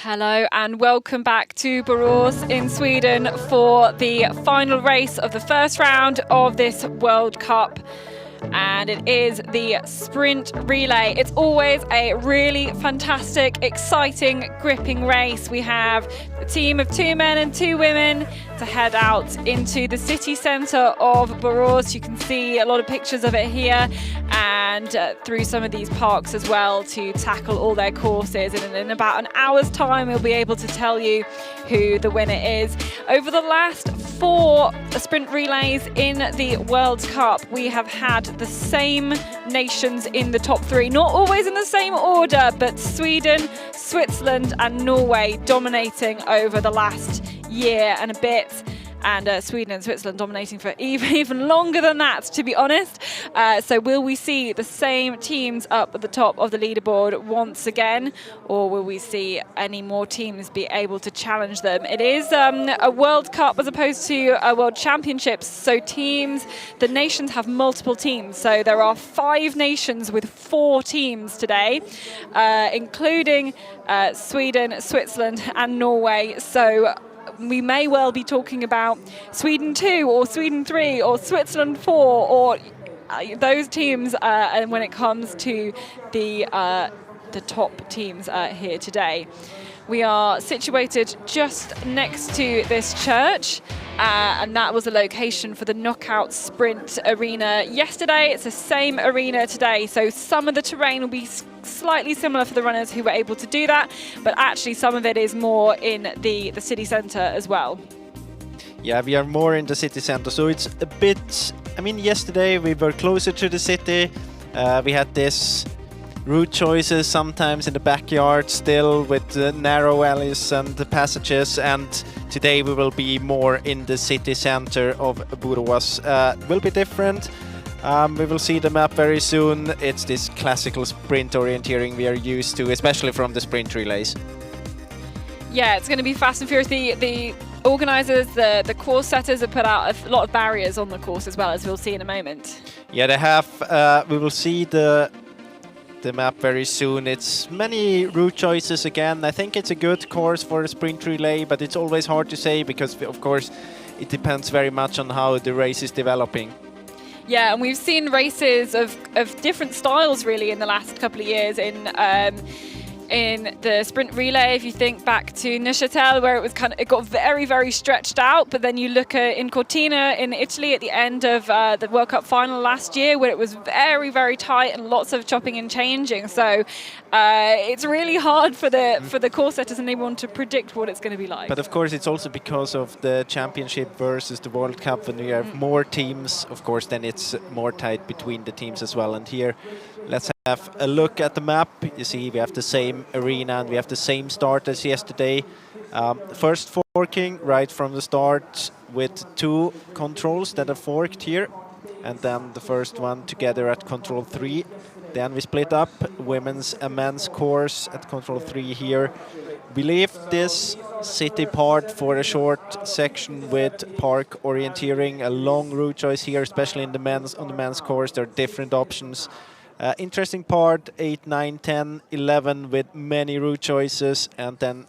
Hello and welcome back to Borås in Sweden for the final race of the first round of this World Cup. And it is the sprint relay. It's always a really fantastic, exciting, gripping race. We have a team of 2 men and 2 women to head out into the city centre of Borås. You can see a lot of pictures of it here, and through some of these parks as well, to tackle all their courses. And in about an hour's time, we'll be able to tell you who the winner is. Over the last 4 sprint relays in the World Cup, we have had the same nations in the top 3, not always in the same order, but Sweden, Switzerland and Norway dominating over the last year and a bit. And Sweden and Switzerland dominating for even longer than that, to be honest. So will we see the same teams up at the top of the leaderboard once again, or will we see any more teams be able to challenge them? It is a World Cup as opposed to a World Championships, so the nations have multiple teams. So there are 5 nations with 4 teams today, including Sweden, Switzerland and Norway. So we may well be talking about Sweden 2 or Sweden 3 or Switzerland 4 or those teams and when it comes to the top teams here today. We are situated just next to this church, and that was the location for the knockout sprint arena yesterday. It's the same arena today, so some of the terrain will be slightly similar for the runners who were able to do that, but actually some of it is more in the city centre as well. Yeah, we are more in the city centre, so it's a bit, I mean, yesterday we were closer to the city. We had this route choices sometimes in the backyard still with narrow alleys and the passages, and today we will be more in the city center of Borås. Will be different. We will see the map very soon. It's this classical sprint orienteering we are used to, especially from the sprint relays. Yeah, it's going to be fast and furious. The organisers, the course setters have put out a lot of barriers on the course as well, as we'll see in a moment. Yeah, they have. We will see the map very soon. It's many route choices again. I think it's a good course for a sprint relay, but it's always hard to say because, of course, it depends very much on how the race is developing. Yeah, and we've seen races of different styles really in the last couple of years in the sprint relay. If you think back to Neuchâtel, where it got very, very stretched out, but then you look at in Cortina in Italy at the end of the World Cup final last year, where it was very, very tight and lots of chopping and changing. So it's really hard for the course setters and anyone to predict what it's going to be like. But of course, it's also because of the championship versus the World Cup. When you have more teams, of course, then it's more tight between the teams as well. And here, let's have a look at the map. You see we have the same arena and we have the same start as yesterday. First forking right from the start with 2 controls that are forked here, and then the first one together at control 3. Then we split up women's and men's course at control 3 here. We leave this city part for a short section with park orienteering, a long route choice here, especially on the men's course. There are different options. Interesting part, 8, 9, 10, 11 with many route choices, and then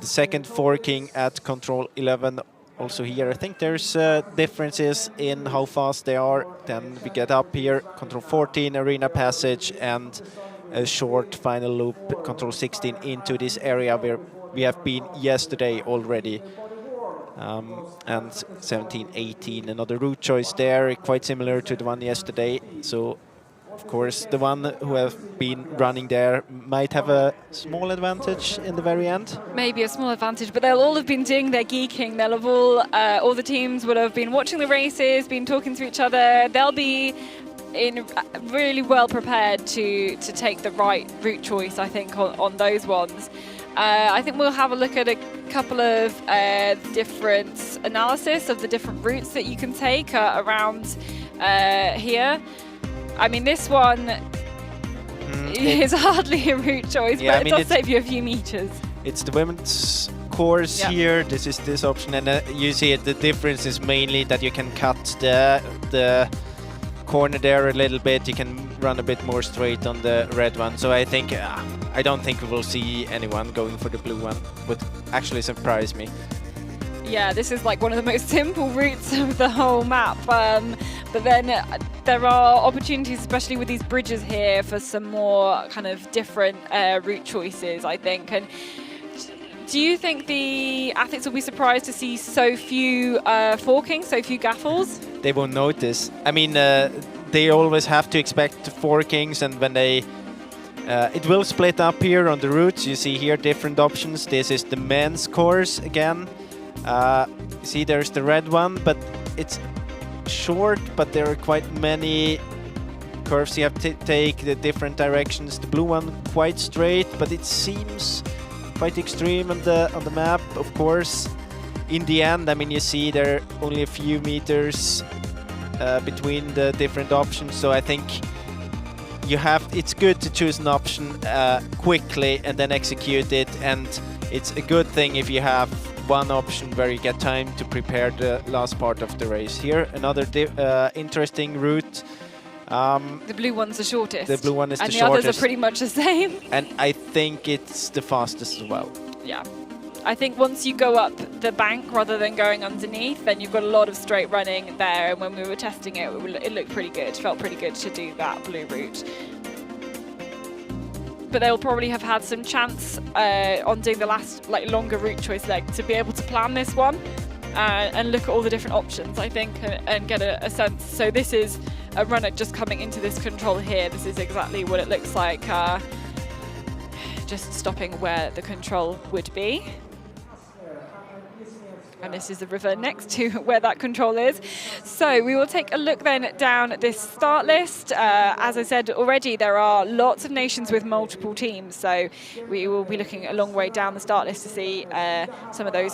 the second forking at control 11 also here. I think there's differences in how fast they are. Then we get up here, control 14, arena passage, and a short final loop, control 16, into this area where we have been yesterday already. And 17, 18, another route choice there, quite similar to the one yesterday. So of course, the one who have been running there might have a small advantage in the very end. Maybe a small advantage, but they'll all have been doing their geeking. They'll have all the teams would have been watching the races, been talking to each other. They'll be really well prepared to take the right route choice, I think, on those ones. I think we'll have a look at a couple of different analysis of the different routes that you can take around here. I mean, this one is hardly a route choice, yeah, but it does save you a few meters. It's the women's course here. This is this option, and you see the difference is mainly that you can cut the corner there a little bit. You can run a bit more straight on the red one. So I think I don't think we will see anyone going for the blue one. Would actually surprise me. Yeah, this is like one of the most simple routes of the whole map. But then there are opportunities, especially with these bridges here, for some more kind of different route choices, I think. And do you think the athletes will be surprised to see so few forkings, so few gaffles? They won't notice. I mean, they always have to expect forkings, and when they it will split up here on the routes. You see here different options. This is the men's course again. You see there's the red one, but it's short, but there are quite many curves you have to take, the different directions. The blue one quite straight, but it seems quite extreme on the map, of course. In the end, I mean, you see there are only a few meters between the different options, so I think it's good to choose an option quickly and then execute it, and it's a good thing if you have one option where you get time to prepare the last part of the race. Here, another interesting route. The blue one's the shortest. The blue one is the shortest. And the others are pretty much the same. And I think it's the fastest as well. Yeah. I think once you go up the bank rather than going underneath, then you've got a lot of straight running there. And when we were testing it, it looked pretty good. Felt pretty good to do that blue route. But they'll probably have had some chance on doing the last longer route choice leg to be able to plan this one and look at all the different options, I think, and get a sense. So this is a runner just coming into this control here. This is exactly what it looks like, just stopping where the control would be. And this is the river next to where that control is. So we will take a look then down this start list. As I said already, there are lots of nations with multiple teams. So we will be looking a long way down the start list to see some of those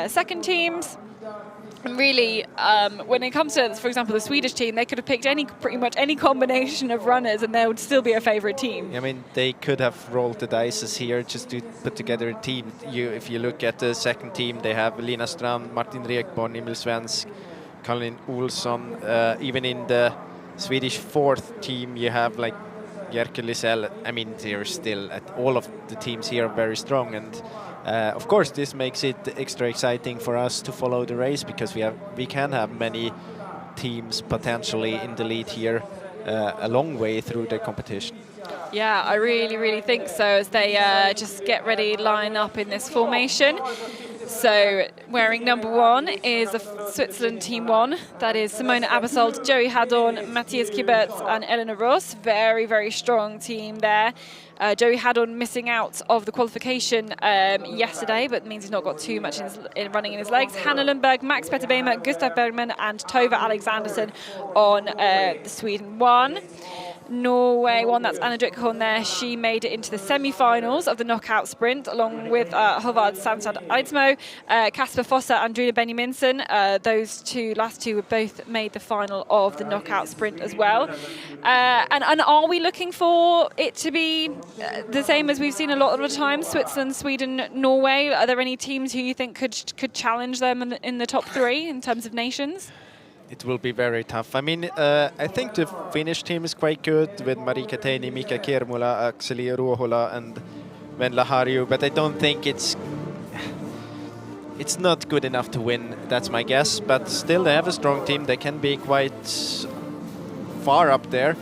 second teams. And really, when it comes to, for example, the Swedish team, they could have picked pretty much any combination of runners and they would still be a favourite team. I mean, they could have rolled the dice here just to put together a team. If you look at the second team, they have Lina Strand, Martin Rekborn, Emil Svensk, Colin Olsson. Even in the Swedish fourth team, you have like Jerker Lisell. I mean, they're still all of the teams here are very strong, and of course, this makes it extra exciting for us to follow the race because we can have many teams potentially in the lead here a long way through the competition. Yeah, I really, really think so, as they just get ready, line up in this formation. So wearing number 1 is the Switzerland Team 1. That is Simona Abersold, Joey Hadorn, Matthias Kibert and Elena Ross. Very, very strong team there. Joey Hadorn missing out of the qualification yesterday, but means he's not got too much in running in his legs. Hanna Lundberg, Max Petterbemer, Gustav Bergman and Tove Alexandersson on the Sweden 1. Norway 1, that's Anna Drykhorn there. She made it into the semi-finals of the knockout sprint, along with Håvard Sandstad Eidsmo, Kasper Fossa and Druna Benjaminsen. Those last two were both made the final of the knockout sprint as well. And are we looking for it to be the same as we've seen a lot of the time, Switzerland, Sweden, Norway? Are there any teams who you think could challenge them in the top 3 in terms of nations? It will be very tough. I mean, I think the Finnish team is quite good with Marika Teini, Mika Kiermula, Akseli Ruohola and Venla Harju, but I don't think it's not good enough to win. That's my guess, but still they have a strong team. They can be quite far up there.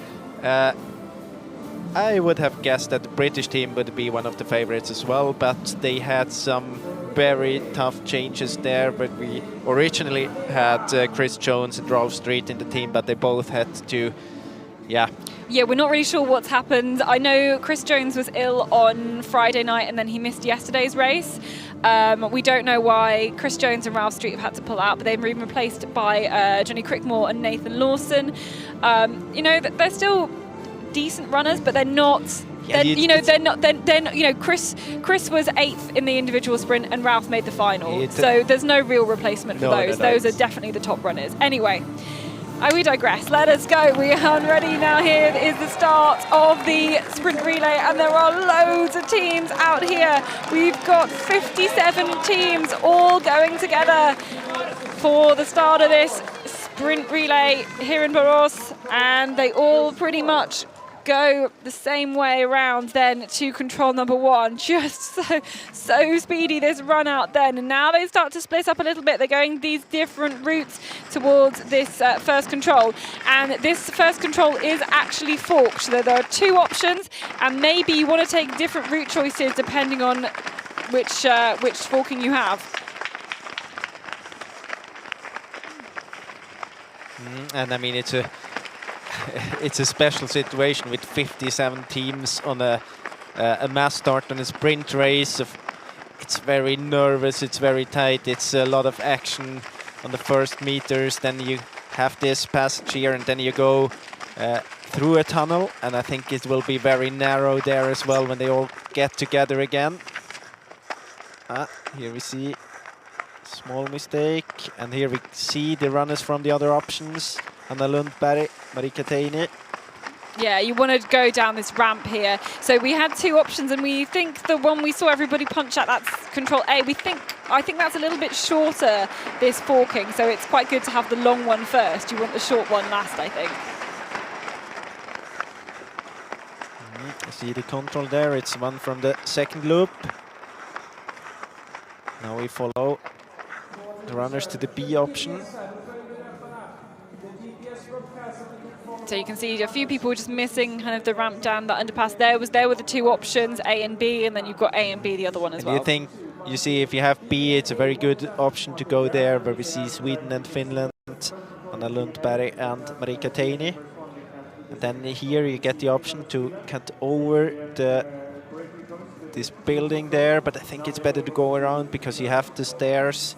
I would have guessed that the British team would be one of the favorites as well, but they had some very tough changes there. But we originally had Chris Jones and Rolf Street in the team, but they both had to, yeah, we're not really sure what's happened. I know Chris Jones was ill on Friday night and then he missed yesterday's race. We don't know why Chris Jones and Ralph Street have had to pull out, but they've been replaced by Johnny Crickmore and Nathan Lawson. You know, they're still decent runners, but they're not. Chris was 8th in the individual sprint and Ralph made the final. So there's no real replacement for those. Those are definitely the top runners. Anyway, we digress. Let us go. We are ready now. Here is the start of the sprint relay, and there are loads of teams out here. We've got 57 teams all going together for the start of this sprint relay here in Borås, and they all pretty much go the same way around then to control number 1. Just so speedy, this run out then. And now they start to split up a little bit. They're going these different routes towards this first control. And this first control is actually forked. So there are 2 options, and maybe you want to take different route choices depending on which forking you have. And I mean, it's a special situation with 57 teams on a mass start on a sprint race. It's very nervous, it's very tight, it's a lot of action on the first meters. Then you have this passage here, and then you go through a tunnel, and I think it will be very narrow there as well when they all get together again. Here we see small mistake, and here we see the runners from the other options. Anna Lundberg, Marika. Yeah, you want to go down this ramp here. So we had 2 options, and we think the one we saw everybody punch at, that's control A. I think that's a little bit shorter, this forking, so it's quite good to have the long one first. You want the short one last, I think. I see the control there. It's one from the second loop. Now we follow the runners to the B option. So you can see a few people just missing kind of the ramp down the underpass. There were the 2 options, A and B, and then you've got A and B, the other one as well. You see if you have B, it's a very good option to go there, where we see Sweden and Finland, Anna Lundberg and Marika Teini. And then here you get the option to cut over this building there, but I think it's better to go around because you have the stairs.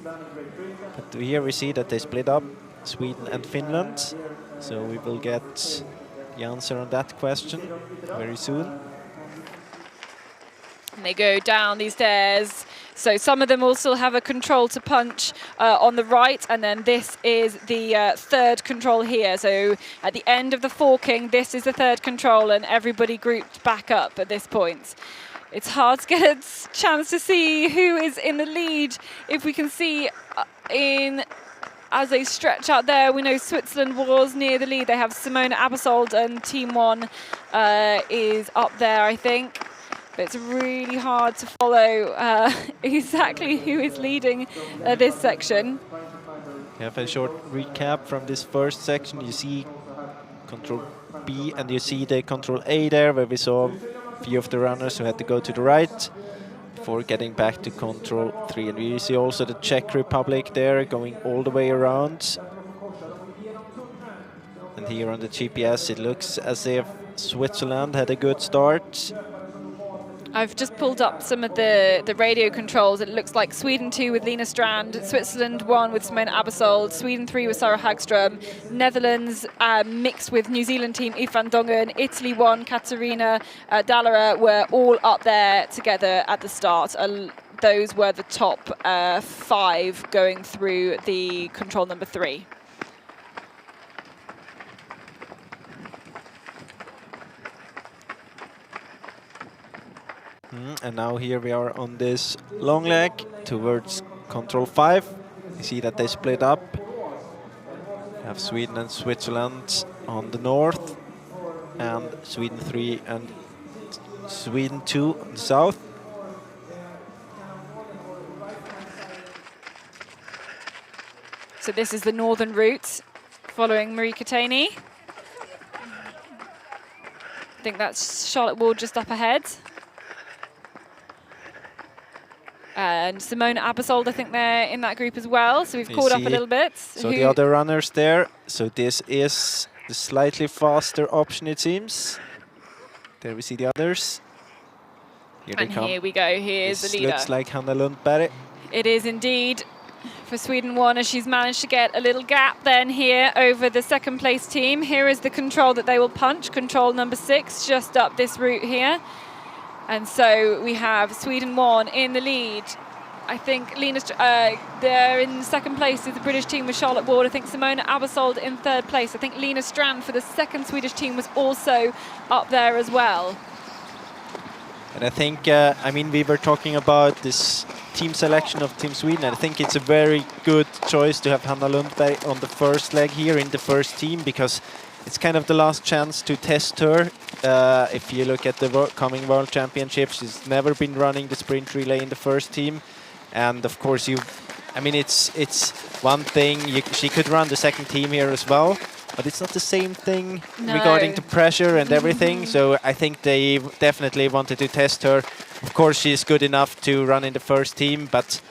But here we see that they split up, Sweden and Finland. So we will get the answer on that question very soon. And they go down these stairs. So some of them will still have a control to punch on the right, and then this is the third control here. So at the end of the forking, this is the third control, and everybody grouped back up at this point. It's hard to get a chance to see who is in the lead. If we can see as they stretch out there, we know Switzerland was near the lead. They have Simona Abersold, and Team 1 is up there, I think. But it's really hard to follow exactly who is leading this section. We have a short recap from this first section. You see control B, and you see the control A there, where we saw a few of the runners who had to go to the right before getting back to control 3. And we see also the Czech Republic there going all the way around. And here on the GPS it looks as if Switzerland had a good start. I've just pulled up some of the radio controls. It looks like Sweden 2 with Lina Strand, Switzerland 1 with Simona Abersold, Sweden 3 with Sarah Hagström, Netherlands mixed with New Zealand team Yves van Dongen, Italy 1, Katarina Dallera were all up there together at the start. Those were the top 5 going through the control number 3. And now here we are on this long leg towards control 5. You see that they split up. We have Sweden and Switzerland on the north, and Sweden 3 and Sweden 2 on the south. So this is the northern route following Marika Teini. I think that's Charlotte Ward just up ahead. And Simona Abersold, I think they're in that group as well. So we've caught up a little bit. So the other runners there. So this is the slightly faster option, it seems. There we see the others. Here they come. Here we go. Here's the leader. Looks like Hanna Lundberg. It is indeed for Sweden 1, as she's managed to get a little gap then here over the second place team. Here is the control that they will punch. Control number 6, just up this route here. And so we have Sweden 1 in the lead. I think they're in second place is the British team with Charlotte Ward. I think Simona Abersold in third place. I think Lina Strand for the second Swedish team was also up there as well. And I think, I mean, we were talking about this team selection of Team Sweden. And I think it's a very good choice to have Hanna Lundberg on the first leg here in the first team, because it's kind of the last chance to test her. If you look at the coming World Championships, she's never been running the sprint relay in the first team. And of course, I mean, it's one thing, she could run the second team here as well, but it's not the same thing regarding the pressure and everything. So I think they definitely wanted to test her. Of course, she's good enough to run in the first team, but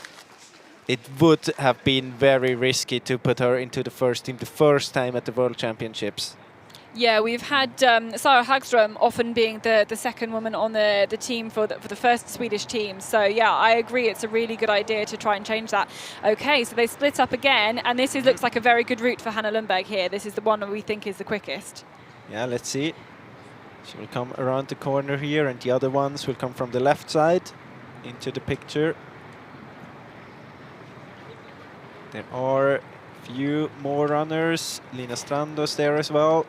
it would have been very risky to put her into the first team the first time at the World Championships. Yeah, we've had Sarah Hagström often being the second woman on the team for the first Swedish team. So yeah, I agree. It's a really good idea to try and change that. Okay, so they split up again, and this looks like a very good route for Hanna Lundberg here. This is the one we think is the quickest. Yeah, let's see. She will come around the corner here, and the other ones will come from the left side into the picture. There are a few more runners. Lina Strandos there as well,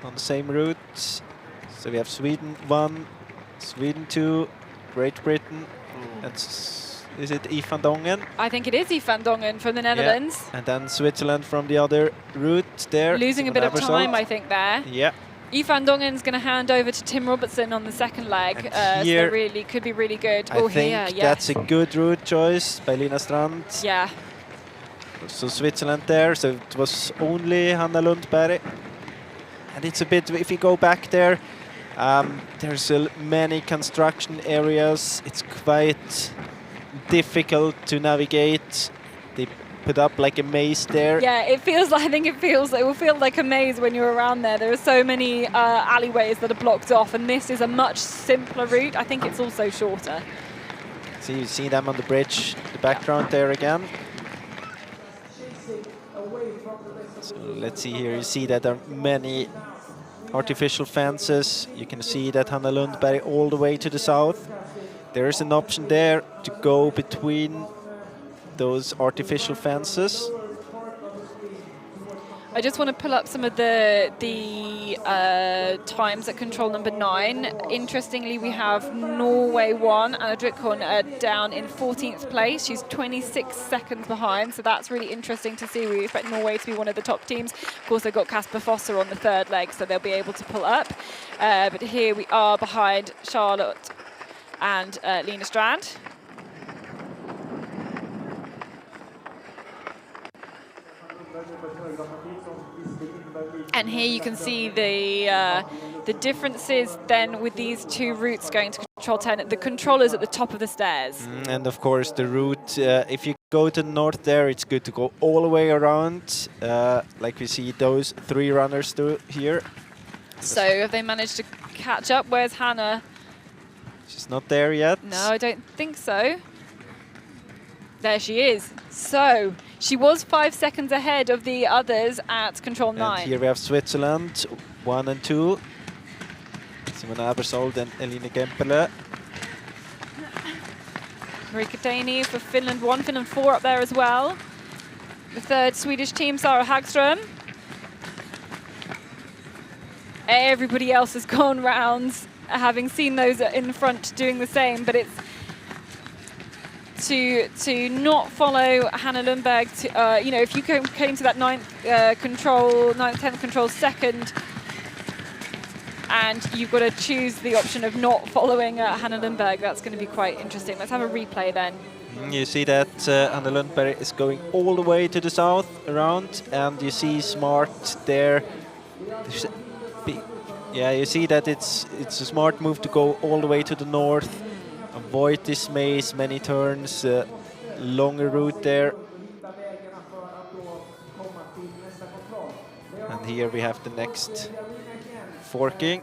on the same route. So we have Sweden 1, Sweden 2, Great Britain, and is it Yves van Dongen? I think it is Yves van Dongen from the Netherlands. Yeah. And then Switzerland from the other route there. Losing a bit of time, I think, there. Yeah. Yves van Dongen's going to hand over to Tim Robertson on the second leg. So really could be really good. I think that's a good route choice by Lina Strand. Yeah. So Switzerland there, so it was only Hanna Lundberg. And it's a bit, if you go back there, there's many construction areas. It's quite difficult to navigate. They put up like a maze there. Yeah, it will feel like a maze when you're around there. There are so many alleyways that are blocked off, and this is a much simpler route. I think it's also shorter. So you see them on the bridge, the background there again. So let's see here, you see that there are many artificial fences. You can see that Hanna Lundberg all the way to the south. There is an option there to go between those artificial fences. I just want to pull up some of the times at control number 9. Interestingly, we have Norway 1, Anna Dritkorn down in 14th place. She's 26 seconds behind, so that's really interesting to see. We expect Norway to be one of the top teams. Of course, they've got Kasper Fosser on the third leg, so they'll be able to pull up. But here we are behind Charlotte and Lina Strand. And here you can see the differences then with these two routes going to control 10. The controller's at the top of the stairs. And of course the route, if you go to the north there, it's good to go all the way around, like we see those 3 runners do here. So have they managed to catch up? Where's Hanna? She's not there yet. No, I don't think so. There she is. So she was 5 seconds ahead of the others at control 9. And here we have Switzerland 1 and 2. Simona Abersold and Eline Kempele. Marika Daney for Finland 1, Finland 4 up there as well. The third Swedish team, Sarah Hagström. Everybody else has gone rounds, having seen those in front doing the same, but it's to not follow Hanna Lundberg. You know, if you came to that 9th control, 9th, 10th control second, and you've got to choose the option of not following Hanna Lundberg, that's going to be quite interesting. Let's have a replay then. You see that Hanna Lundberg is going all the way to the south around, and you see Smart there. Yeah, you see that it's a smart move to go all the way to the north, avoid this maze, many turns, longer route there. And here we have the next forking.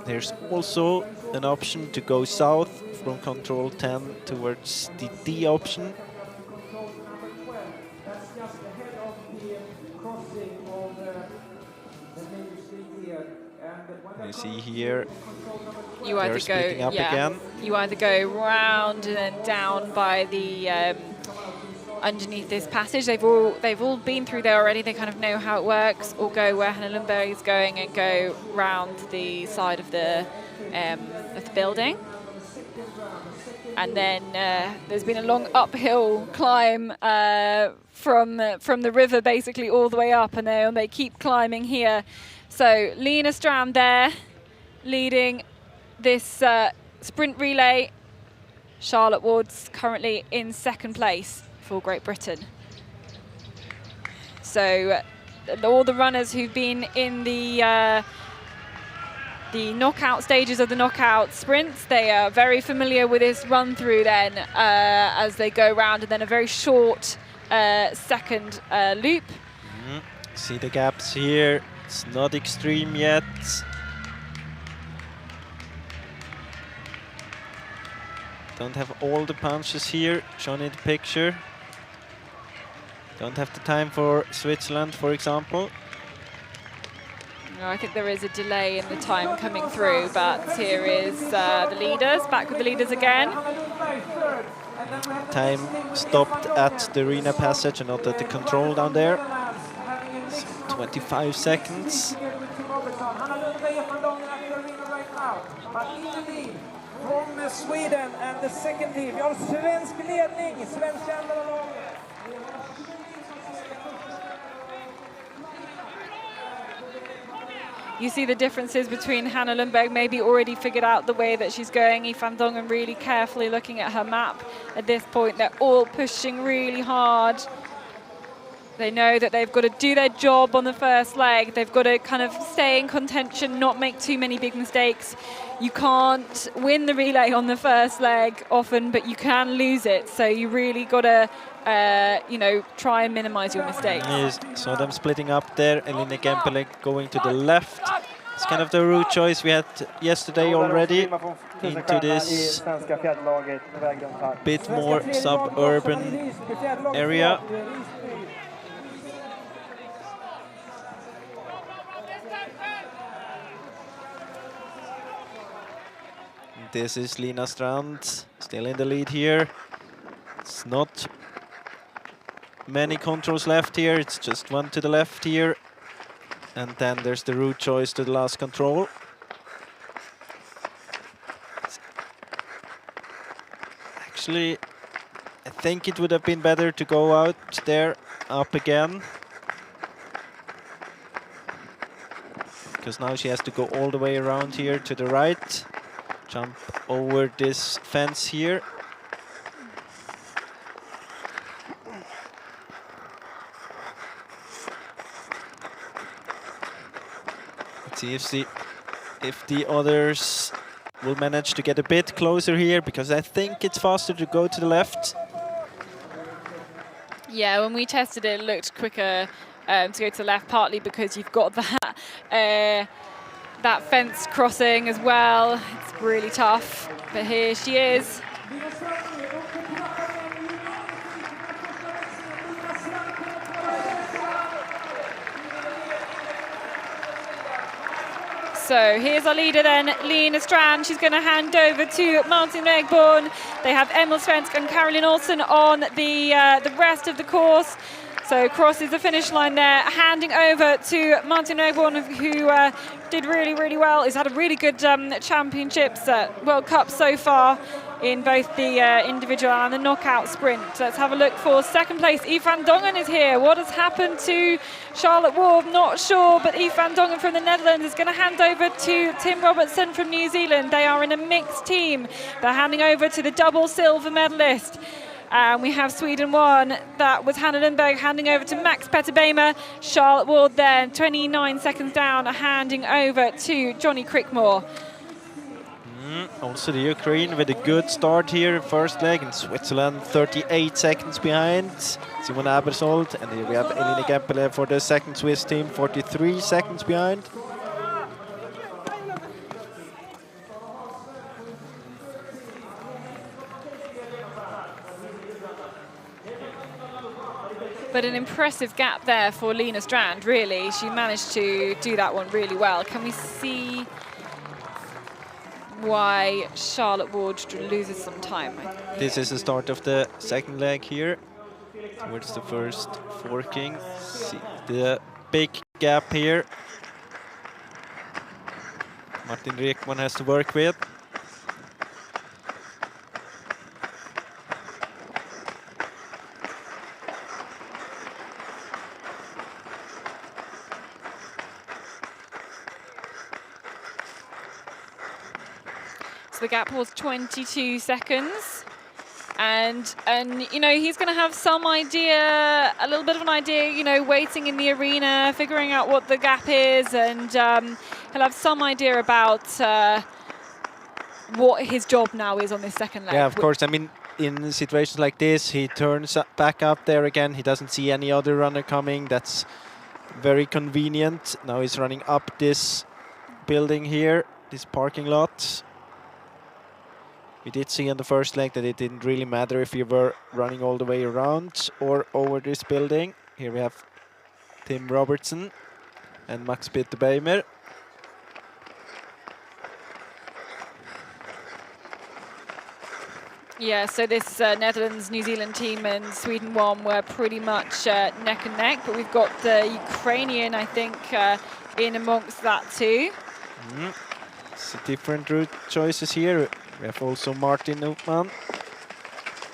There's also an option to go south from control 10 towards the D option. You see here, you either go again. You either go round and then down by the underneath this passage. They've all been through there already. They kind of know how it works. Or go where Hanna Lundberg is going and go round the side of the building. And then there's been a long uphill climb from the river basically all the way up, and they keep climbing here. So Lena Strand there leading this sprint relay. Charlotte Ward's currently in second place for Great Britain. So all the runners who've been in the knockout stages of the knockout sprints, they are very familiar with this run through then as they go round, and then a very short second loop. See the gaps here, it's not extreme yet. Don't have all the punches here shown in the picture. Don't have the time for Switzerland, for example. No, I think there is a delay in the time coming through, but here is the leaders, back with the leaders again. Time stopped at the arena passage and not at the control down there. So 25 seconds. From Sweden and the second team. Vi har svensk ledning, svenska andra laget. You see the differences between Hanna Lundberg, maybe already figured out the way that she's going. Yves van Dongen really carefully looking at her map. At this point, they're all pushing really hard. They know that they've got to do their job on the first leg. They've got to kind of stay in contention, not make too many big mistakes. You can't win the relay on the first leg often, but you can lose it. So you really got to, try and minimize your mistakes. Yes, saw them splitting up there. Elina Gempele going to the left. It's kind of the route choice we had yesterday already into this bit more suburban area. This is Lina Strand, still in the lead here. It's not many controls left here, it's just one to the left here. And then there's the route choice to the last control. Actually, I think it would have been better to go out there, up again. Because now she has to go all the way around here to the right. Jump over this fence here. Let's see if the others will manage to get a bit closer here, because I think it's faster to go to the left. Yeah, when we tested it, it looked quicker to go to the left, partly because you've got that fence crossing as well. It's really tough, but here she is. So here's our leader then, Lena Strand. She's going to hand over to Martin Regborn. They have Emil Svensk and Caroline Olsen on the rest of the course. So crosses the finish line there, handing over to Martin Regborn, who did really, really well. He's had a really good championships, World Cup so far in both the individual and the knockout sprint. Let's have a look for second place. Yves van Dongen is here. What has happened to Charlotte Ward? Not sure, but Yves van Dongen from the Netherlands is going to hand over to Tim Robertson from New Zealand. They are in a mixed team. They're handing over to the double silver medalist. And we have Sweden 1, that was Hanna Lundberg, handing over to Max Petterbemer. Charlotte Ward then, 29 seconds down, handing over to Johnny Crickmore. Also the Ukraine with a good start here, first leg, and Switzerland 38 seconds behind. Simon Abersold, and here we have Elina Gempele for the second Swiss team, 43 seconds behind. But an impressive gap there for Lena Strand, really. She managed to do that one really well. Can we see why Charlotte Ward loses some time? This is the start of the second leg here, towards the first forking. See the big gap here Martin Rekman has to work with. the gap was 22 seconds. And you know, he's going to have some idea, a little bit of an idea, you know, waiting in the arena, figuring out what the gap is, and he'll have some idea about what his job now is on this second leg. Yeah, of course. I mean, in situations like this, he turns back up there again. He doesn't see any other runner coming. That's very convenient. Now he's running up this building here, this parking lot. We did see on the first leg that it didn't really matter if you were running all the way around or over this building. Here we have Tim Robertson and Max Bitterbeimer. Yeah, so this Netherlands, New Zealand team and Sweden one were pretty much neck and neck, but we've got the Ukrainian, I think, in amongst that too. It's different route choices here. We have also Martin Upman.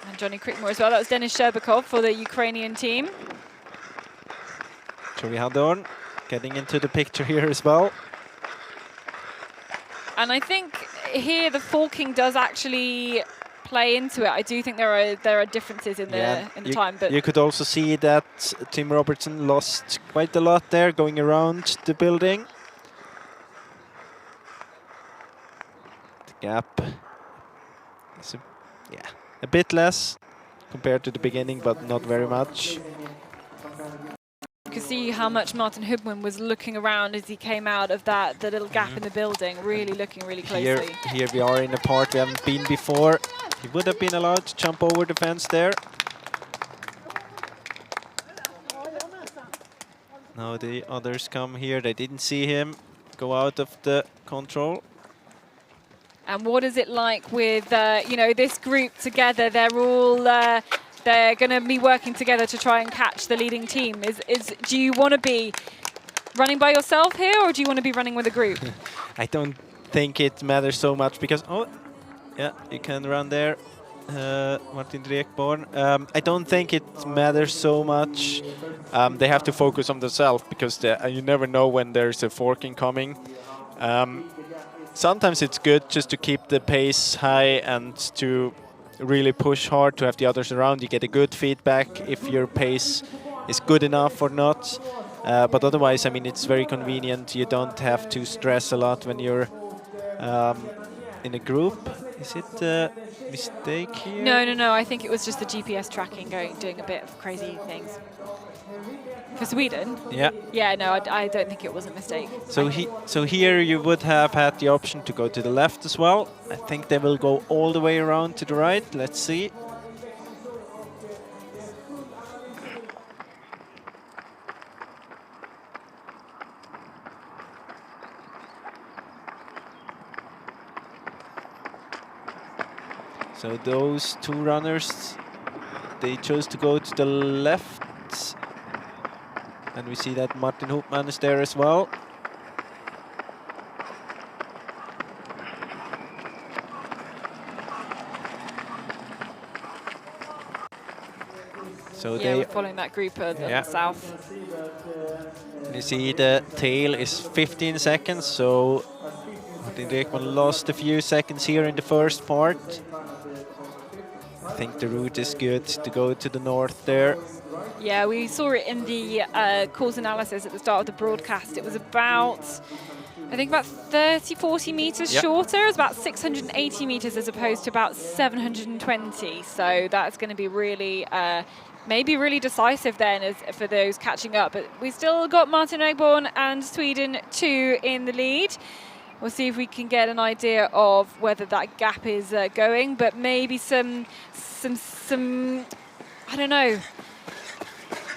And Johnny Crickmore as well. That was Denis Sherbakov for the Ukrainian team. Joey Hadorn getting into the picture here as well. And I think here the forking does actually play into it. I do think there are differences in the time, but you could also see that Tim Robertson lost quite a lot there going around the building. The gap is a bit less compared to the beginning, but not very much. You can see how much Martin Hubman was looking around as he came out of the little gap in the building, really looking really closely. Here we are in a part we haven't been before. He would have been allowed to jump over the fence there. Now the others come here. They didn't see him go out of the control. And what is it like with you know, this group together? They're all they're going to be working together to try and catch the leading team. Do you want to be running by yourself here, or do you want to be running with a group? I don't think it matters so much because yeah, you can run there, Martin Drekborn. I don't think it matters so much. They have to focus on themselves because you never know when there's a forking coming. Sometimes it's good just to keep the pace high and to really push hard to have the others around. You get a good feedback if your pace is good enough or not. But otherwise, I mean, it's very convenient. You don't have to stress a lot when you're in a group. Is it a mistake here? No. I think it was just the GPS tracking doing a bit of crazy things. For Sweden? Yeah. Yeah, no, I don't think it was a mistake. So here you would have had the option to go to the left as well. I think they will go all the way around to the right. Let's see. So those two runners, they chose to go to the left. And we see that Martin Hubman is there as well. So yeah, we're following that group south. You see the tail is 15 seconds, so Martin Drekman lost a few seconds here in the first part. I think the route is good to go to the north there. Yeah, we saw it in the course analysis at the start of the broadcast. It was about, I think, about 30, 40 meters shorter. It was about 680 meters as opposed to about 720. So that's going to be really, maybe really decisive then for those catching up. But we still got Martin Drekborn and Sweden 2 in the lead. We'll see if we can get an idea of whether that gap is going, but maybe some, I don't know.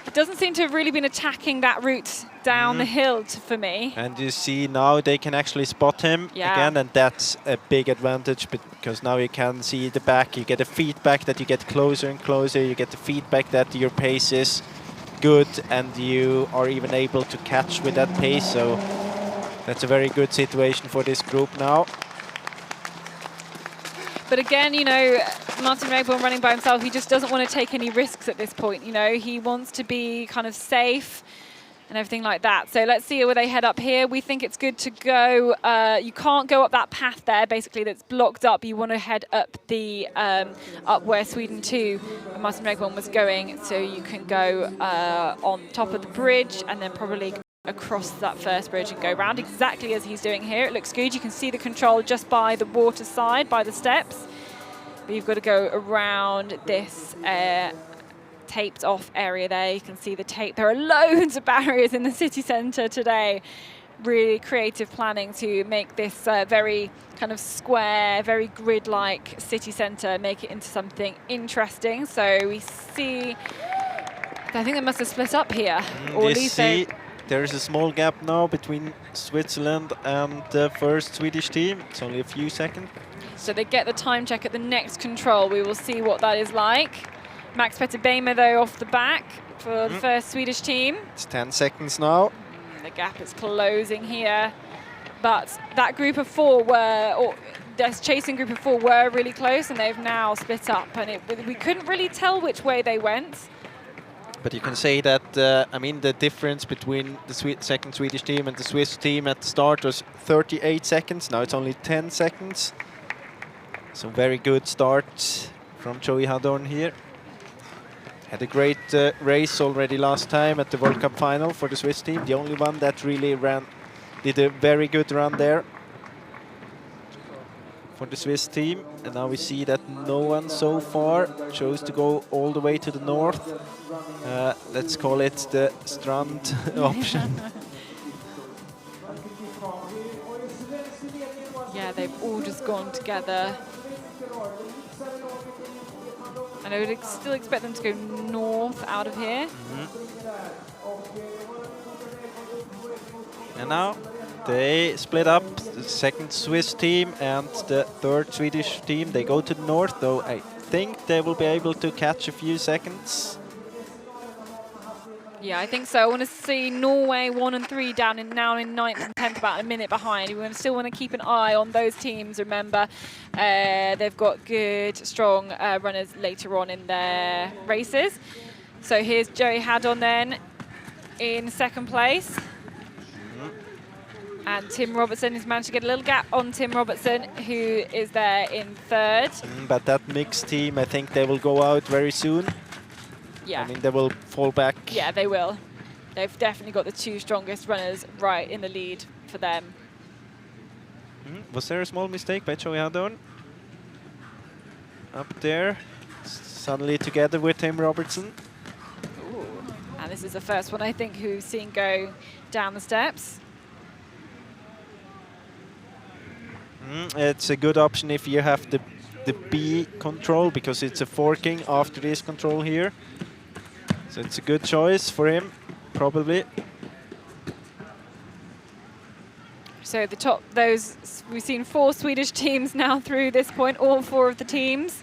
It doesn't seem to have really been attacking that route down the hill for me. And you see now they can actually spot him again, and that's a big advantage because now you can see the back. You get a feedback that you get closer and closer. You get the feedback that your pace is good and you are even able to catch with that pace. So that's a very good situation for this group now. But again, you know, Martin Drekborn running by himself, he just doesn't want to take any risks at this point. You know, he wants to be kind of safe and everything like that. So let's see where they head up here. We think it's good to go. You can't go up that path there, basically, that's blocked up. You want to head up the up where Sweden 2 and Martin Regborn was going. So you can go on top of the bridge and then probably across that first bridge and go round exactly as he's doing here. It looks good. You can see the control just by the water side, by the steps. But you've got to go around this taped off area there. You can see the tape. There are loads of barriers in the city centre today. Really creative planning to make this very kind of square, very grid-like city centre, make it into something interesting. So we see, I think they must have split up here. Or at least there is a small gap now between Switzerland and the first Swedish team. It's only a few seconds. So they get the time check at the next control. We will see what that is like. Max Petter Bejme, though, off the back for the first Swedish team. It's 10 seconds now. The gap is closing here. But that group of four were, or this chasing group of four were really close, and they've now split up. And we couldn't really tell which way they went. But you can say that, I mean, the difference between the second Swedish team and the Swiss team at the start was 38 seconds. Now it's only 10 seconds. So very good start from Joey Hadorn here. Had a great race already last time at the World Cup final for the Swiss team. The only one that really did a very good run there for the Swiss team. And now we see that no one so far chose to go all the way to the north. Let's call it the Strand option. Yeah, they've all just gone together. And I would still expect them to go north out of here. And now they split up. The second Swiss team and the third Swedish team, they go to the north, though I think they will be able to catch a few seconds. Yeah, I think so. I want to see Norway 1 and 3 down now in 9th and 10th, about a minute behind. We still want to keep an eye on those teams. Remember, they've got good, strong runners later on in their races. So here's Joey Hadorn then in second place. And Tim Robertson has managed to get a little gap on Tim Robertson, who is there in third. But that mixed team, I think they will go out very soon. Yeah. I mean, they will fall back. Yeah, they will. They've definitely got the two strongest runners right in the lead for them. Was there a small mistake by Joey Hadorn? Up there, suddenly together with Tim Robertson. Ooh. And this is the first one, I think, who's seen go down the steps. It's a good option if you have the B control, because it's a forking after this control here. So it's a good choice for him, probably. So the top, we've seen 4 Swedish teams now through this point, all 4 of the teams.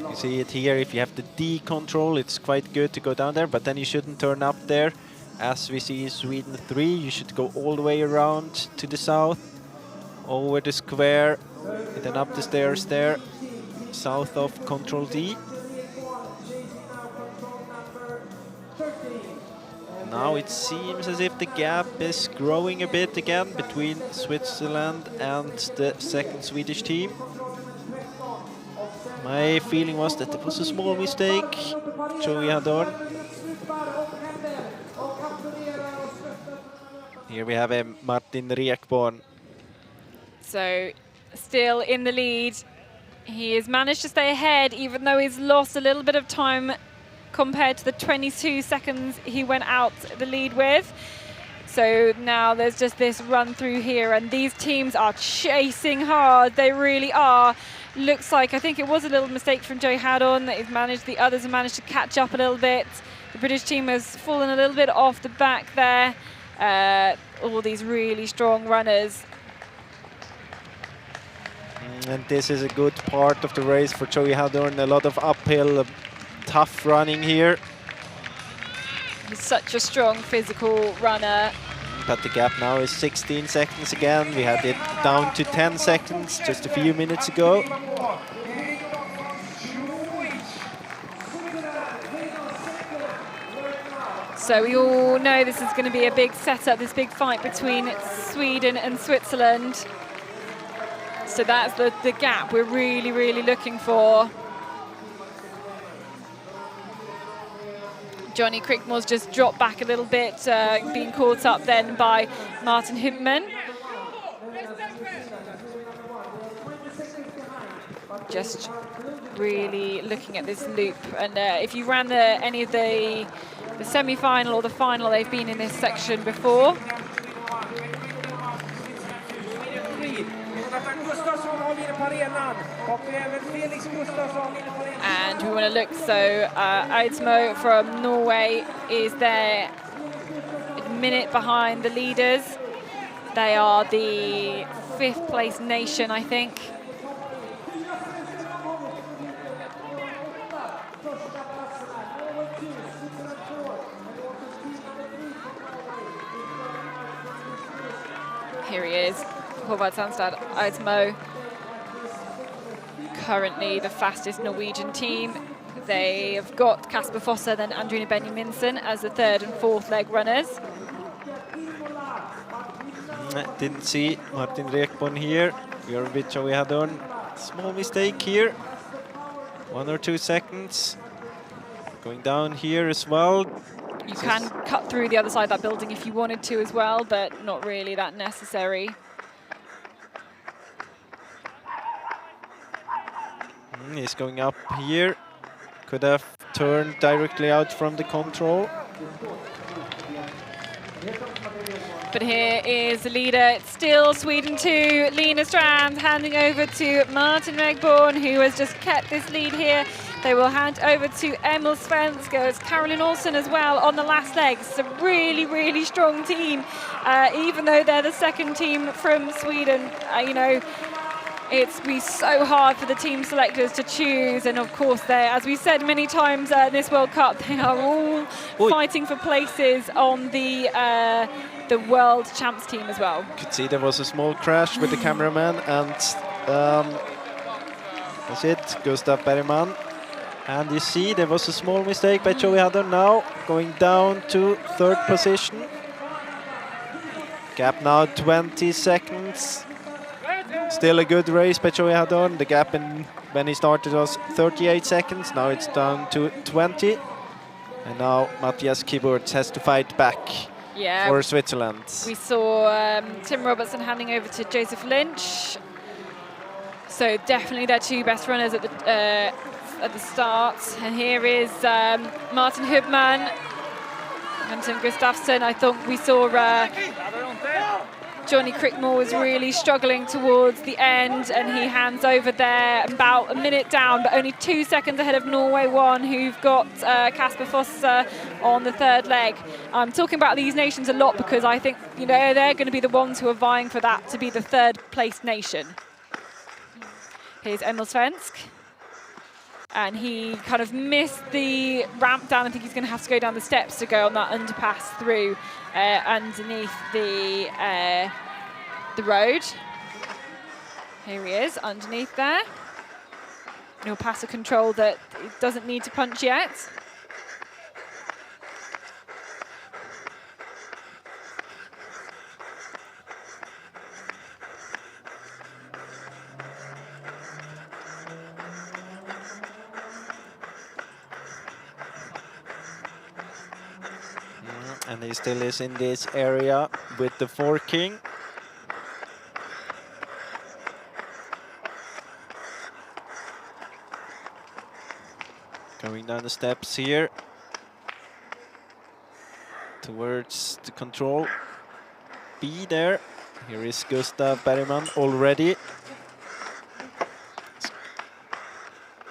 You see it here, if you have the D control, it's quite good to go down there, but then you shouldn't turn up there. As we see Sweden 3, you should go all the way around to the south, over the square, and then up the stairs there, south of control D. Now it seems as if the gap is growing a bit again between Switzerland and the second Swedish team. My feeling was that it was a small mistake. Joey Hadorn. Here we have Martin Regborn. So still in the lead. He has managed to stay ahead, even though he's lost a little bit of time compared to the 22 seconds he went out the lead with. So now there's just this run through here, and these teams are chasing hard. They really are. Looks like, I think it was a little mistake from Joey Hadorn that the others have managed to catch up a little bit. The British team has fallen a little bit off the back there. All these really strong runners. And this is a good part of the race for Joey Hadorn. A lot of uphill, tough running here. He's such a strong physical runner. But the gap now is 16 seconds again. We had it down to 10 seconds just a few minutes ago. So we all know this is going to be a big setup, this big fight between Sweden and Switzerland. So that's the gap we're really, really looking for. Johnny Crickmore's just dropped back a little bit, being caught up then by Martin Hubman. Just really looking at this loop, and if you ran any of the semi-final or the final, they've been in this section before. And we want to look, so Eidsmo from Norway is there a minute behind the leaders. They are the 5th place nation, I think. Here he is, Håvard Sandstad Eidsmo. Currently the fastest Norwegian team. They've got Kasper Fosse, then Andrine Benjaminsen as the 3rd and 4th leg runners. Didn't see Martin Rekborn here. Björnvich we had on. Small mistake here. 1 or 2 seconds. Going down here as well. You can cut through the other side of that building if you wanted to as well, but not really that necessary. He's going up here. Could have turned directly out from the control. But here is the leader. It's still Sweden 2, Lina Strand handing over to Martin Regborn, who has just kept this lead here. They will hand over to Emil Svensk. It's Caroline Olsen as well on the last leg. It's a really, really strong team. Even though they're the 2nd team from Sweden, you know, it's be so hard for the team selectors to choose. And of course, as we said many times in this World Cup, they are all fighting for places on the World Champs team as well. Could see there was a small crash with the cameraman, and that's it, Gustav Bergman. And you see there was a small mistake by Joey Haddon now, going down to 3rd position. Gap now 20 seconds. Still a good race by Joey Haddon. The gap when he started was 38 seconds. Now it's down to 20. And now Matthias Kiburtz has to fight back for Switzerland. We saw Tim Robertson handing over to Joseph Lynch. So definitely their 2 best runners at the start. And here is Martin Hubman, Anton Gustafsson. I thought we saw Johnny Crickmore was really struggling towards the end, and he hands over there about a minute down, but only 2 seconds ahead of Norway 1, who've got Kasper Fosse on the 3rd leg. I'm talking about these nations a lot because I think, you know, they're going to be the ones who are vying for that to be the 3rd place nation. Here's Emil Svensk. And he kind of missed the ramp down. I think he's going to have to go down the steps to go on that underpass through underneath the road. Here he is, underneath there. And he'll pass a control that it doesn't need to punch yet. And he still is in this area with the forking. Going down the steps here towards the control B there. Here is Gustav Bergman already.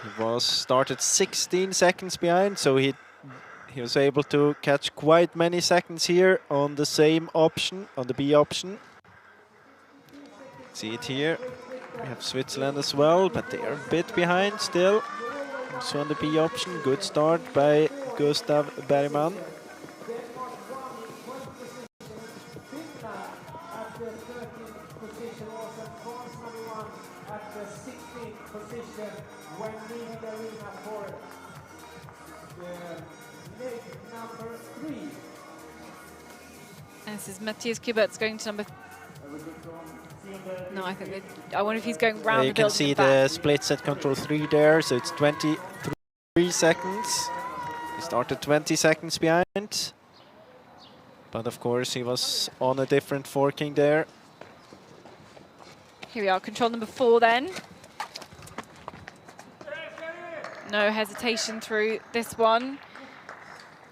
He was started 16 seconds behind, so he was able to catch quite many seconds here on the same option, on the B option. See it here. We have Switzerland as well, but they are a bit behind still. Also on the B option, good start by Gustav Bergman. Number 3. This is Matthias Kubert's going to number... No, I think I wonder if he's going round the You can see the split set control 3 there, so it's 23 seconds. He started 20 seconds behind. But of course he was on a different forking there. Here we are, control number 4 then. No hesitation through this one.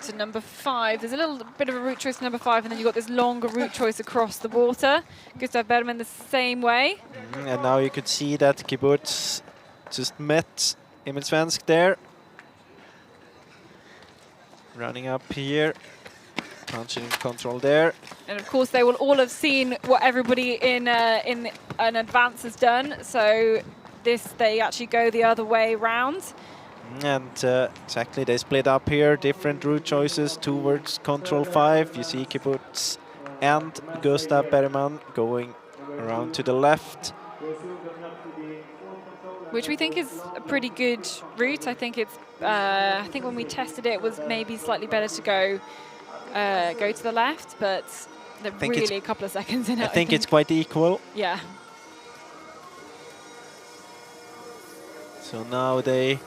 To number 5. There's a little bit of a route choice to number 5, and then you've got this longer route choice across the water. Gustav Bergman the same way. And now you could see that Kibbutz just met Emil Svensk there. Running up here, punching in control there. And of course they will all have seen what everybody in an advance has done. So they actually go the other way round. And exactly, they split up here, different route choices towards control 5. You see Kibbutz and Gustav Bergman going around to the left. Which we think is a pretty good route. I think it's. I think when we tested it, it was maybe slightly better to go to the left, but they're really a couple of seconds in it. I think it's quite equal. Yeah. So now they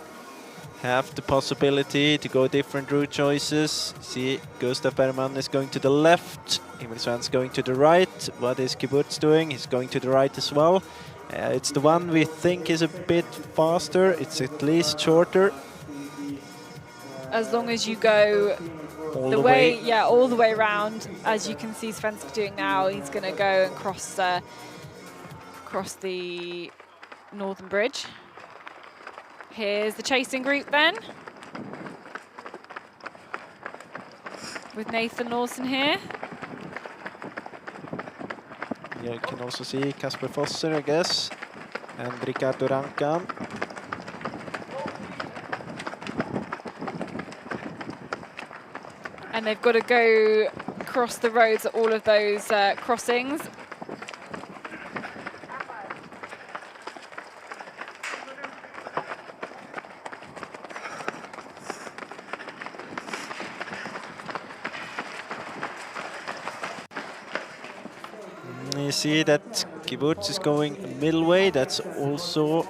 have the possibility to go different route choices. See, Gustav Bergman is going to the left, Emil Svensk going to the right. What is Kibbutz doing? He's going to the right as well. It's the one we think is a bit faster. It's at least shorter. As long as you go all the way, yeah, all the way around, as you can see Svensk doing now. He's going to go and cross the northern bridge. Here's the chasing group then, with Nathan Lawson here. Yeah, you can also see Kasper Fosser, I guess, and Ricardo Rankan. And they've got to go across the roads at all of those crossings. You see that Kibbutz is going a middle way. That's also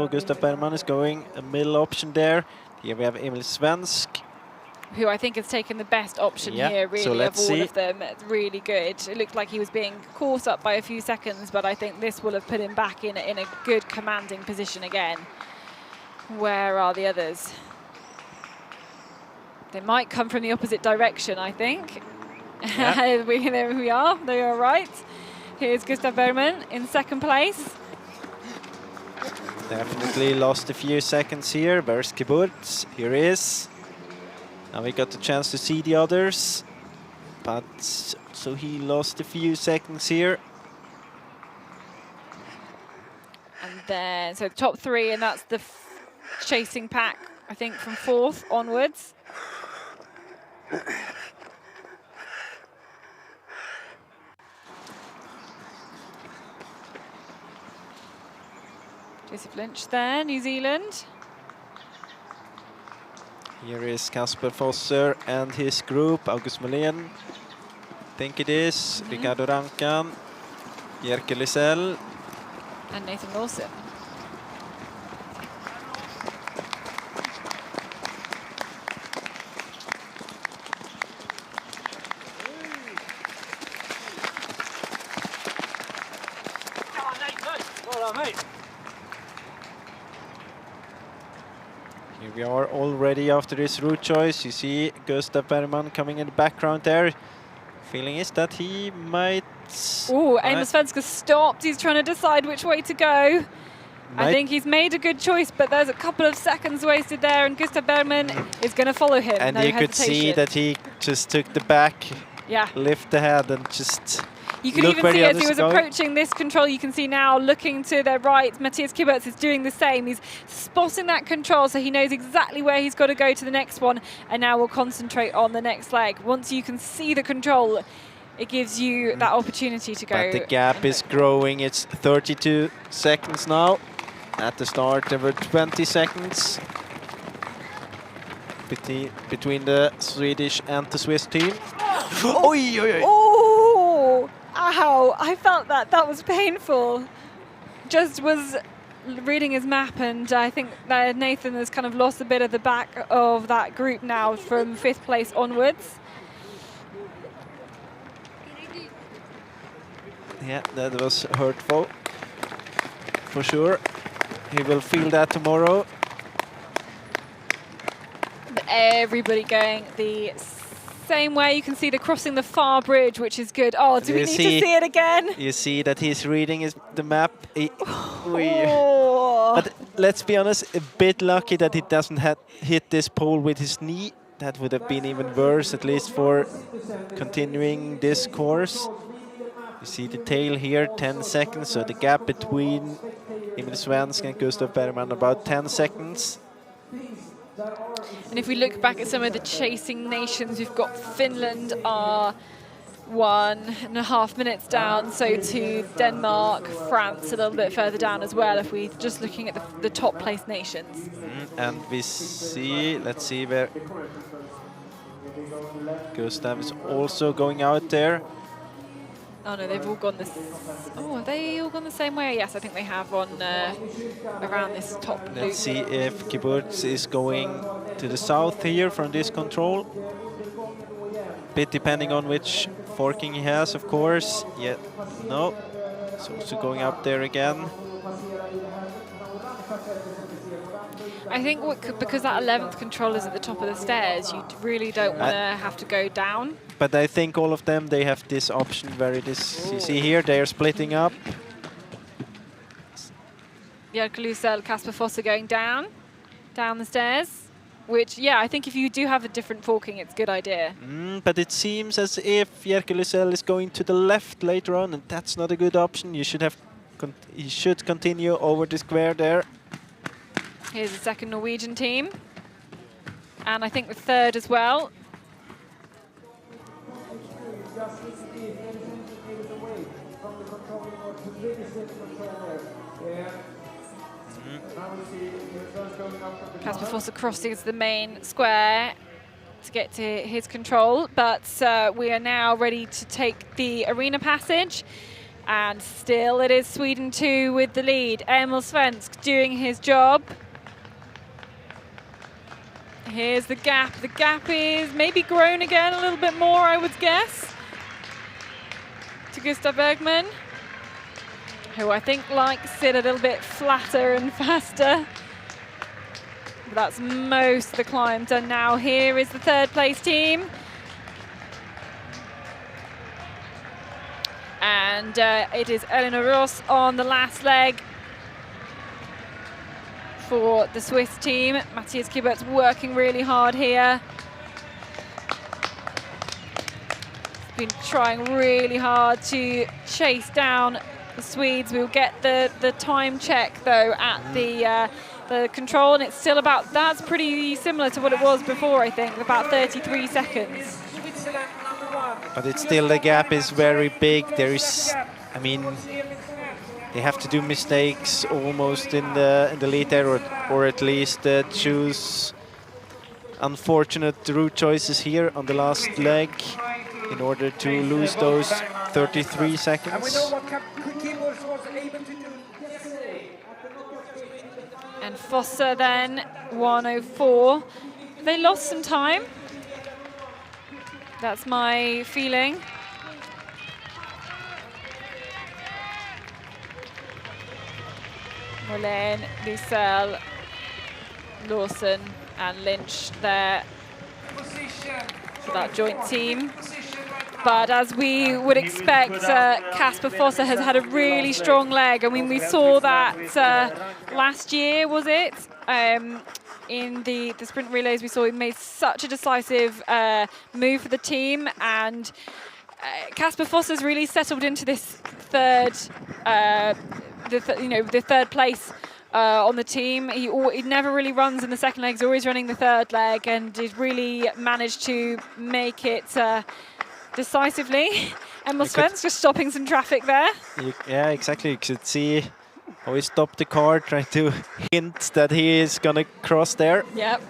Gustav Bergman is going a middle option there. Here we have Emil Svensk, who I think has taken the best option here, really, so of all of them. It's really good. It looked like he was being caught up by a few seconds, but I think this will have put him back in a good commanding position again. Where are the others? They might come from the opposite direction, I think. Yeah. There we are. They are right. Here's Gustav Bergman in second place. Definitely lost a few seconds here. Where's Kibbutz? Here he is. Now we got the chance to see the others. But so he lost a few seconds here. And then, so the top 3, and that's the chasing pack, I think, from 4th onwards. Joseph Lynch there, New Zealand. Here is Kasper Fosser and his group, August Molén, I think it is, Ricardo Rankan, Jerker Lysell. And Nathan Lawson. Here we are already after this route choice. You see Gustav Bergman coming in the background there. Feeling is that he might... Ooh, Emil Svensk has stopped. He's trying to decide which way to go. I think he's made a good choice, but there's a couple of seconds wasted there, and Gustav Bergman is going to follow him. And no you could see that he just took the back, lift the head, and just... You can even see as he was approaching this control, you can see now looking to the right, Matthias Kubertz is doing the same. He's spotting that control, so he knows exactly where he's got to go to the next one, and now we'll concentrate on the next leg. Once you can see the control, it gives you that opportunity to go. But the gap is growing. It's 32 seconds now. At the start, there were 20 seconds between the Swedish and the Swiss team. Oh! Ow, I felt that. That was painful. Just was reading his map, and I think that Nathan has kind of lost a bit of the back of that group now from 5th place onwards. Yeah, that was hurtful. For sure. He will feel that tomorrow. But everybody going the same way. You can see they're crossing the far bridge, which is good. Oh, do we need to see it again? You see that he's reading the map. Oh. But let's be honest, a bit lucky that he doesn't hit this pole with his knee. That would have been even worse, at least for continuing this course. You see the tail here, 10 seconds, so the gap between Emil Svensk and Gustav Bergman about 10 seconds. And if we look back at some of the chasing nations, we've got Finland are 1.5 minutes down, so to Denmark, France a little bit further down as well, if we're just looking at the top place nations. And we see, let's see where Gustav is also going out there. Oh no, they've all gone this. Oh, have they all gone the same way? Yes, I think they have on around this top loop. Let's see if Kibbutz is going to the south here from this control. Bit depending on which forking he has, of course. Yeah, no. It's also going up there again. I think because that 11th control is at the top of the stairs, you really don't want to have to go down. But I think all of them, they have this option where it is, you see here, they are splitting up. Jerker Lusel, Kasper Foss are going down the stairs, which, yeah, I think if you do have a different forking, it's a good idea. But it seems as if Jerker Lusel is going to the left later on, and that's not a good option. You should he should continue over the square there. Here's the second Norwegian team. And I think the third as well. Kasper Foss crosses the main square to get to his control, but we are now ready to take the arena passage. And still it is Sweden 2 with the lead. Emil Svensk doing his job. Here's the gap. The gap is maybe grown again a little bit more, I would guess, to Gustav Bergman, who I think likes it a little bit flatter and faster. But that's most of the climb done now. Here is the third place team. And it is Eleanor Ross on the last leg for the Swiss team. Matthias Kibbutz working really hard here. Been trying really hard to chase down the Swedes. We'll get the time check though at the control, and it's still about, that's pretty similar to what it was before, I think, about 33 seconds. But it's still, the gap is very big. There is, I mean, they have to do mistakes almost in the lead there, or at least choose unfortunate route choices here on the last leg in order to lose those 33 seconds. And Fossa then 1:04. They lost some time. That's my feeling. Molen, Lusel, Lawson and Lynch there for that joint team. But as we would expect, Kasper Fossa has had a really strong leg. I mean, we saw that last year, was it? In the sprint relays, we saw he made such a decisive move for the team, and Kasper Fossa's really settled into this third, the third place on the team. He never really runs in the second leg; he's always running the third leg, and he's really managed to make it decisively. Emil Svensk just stopping some traffic there. Yeah, exactly. You could see how he stopped the car, trying to hint that he is going to cross there. Yep.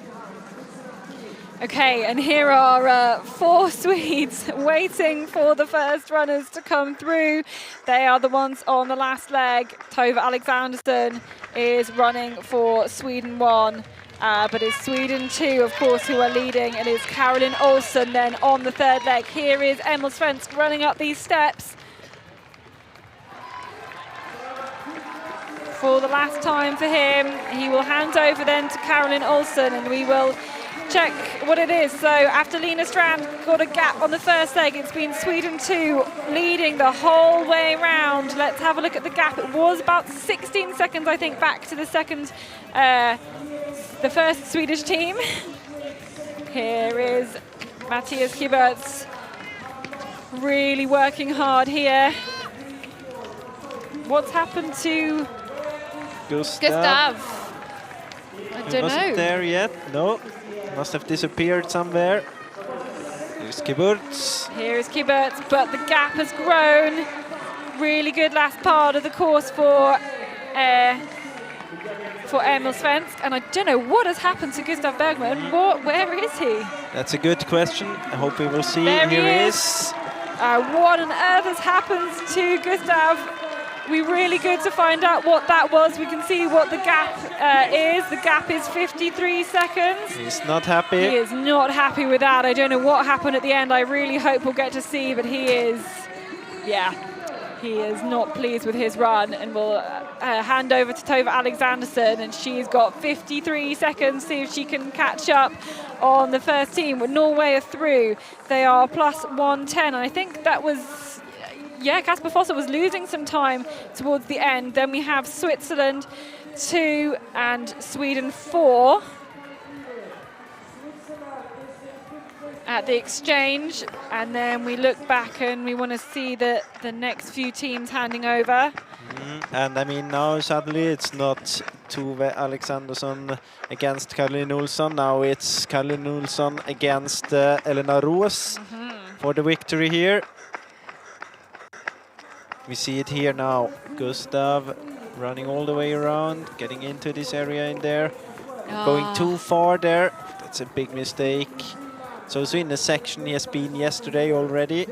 Okay, and here are 4 Swedes waiting for the first runners to come through. They are the ones on the last leg. Tove Alexandersson is running for Sweden 1, but it's Sweden 2, of course, who are leading. It is Caroline Olsen then on the third leg. Here is Emil Svensk running up these steps for the last time for him. He will hand over then to Caroline Olsen, and we will check what it is. So after Lina Strand got a gap on the first leg, it's been Sweden 2 leading the whole way round. Let's have a look at the gap. It was about 16 seconds, I think, back to the first Swedish team. Here is Matthias Kiberts really working hard here. What's happened to Gustav? I don't know. Wasn't there yet? No. Must have disappeared somewhere. Here's Kiberts. Here is Kiberts, but the gap has grown. Really good last part of the course for Emil Svensk, and I don't know what has happened to Gustav Bergman. Where is he? That's a good question. I hope we will see. There Here he is. What on earth has happened to Gustav? We're really good to find out what that was. We can see what the gap is. The gap is 53 seconds. He's not happy. He is not happy with that. I don't know what happened at the end. I really hope we'll get to see, but he is not pleased with his run, and we'll hand over to Tove Alexandersson, and she's got 53 seconds, see if she can catch up on the first team. But Norway are through. They are plus 110, and I think that was... Yeah, Kasper Fosse was losing some time towards the end. Then we have Switzerland 2 and Sweden 4 at the exchange. And then we look back and we want to see the next few teams handing over. And I mean, now suddenly it's not Tove Alexandersson against Caroline Olsson. Now it's Caroline Olsson against Elena Roos for the victory here. We see it here now. Gustav running all the way around, getting into this area in there. Going too far there. That's a big mistake. So in the section he has been yesterday already. He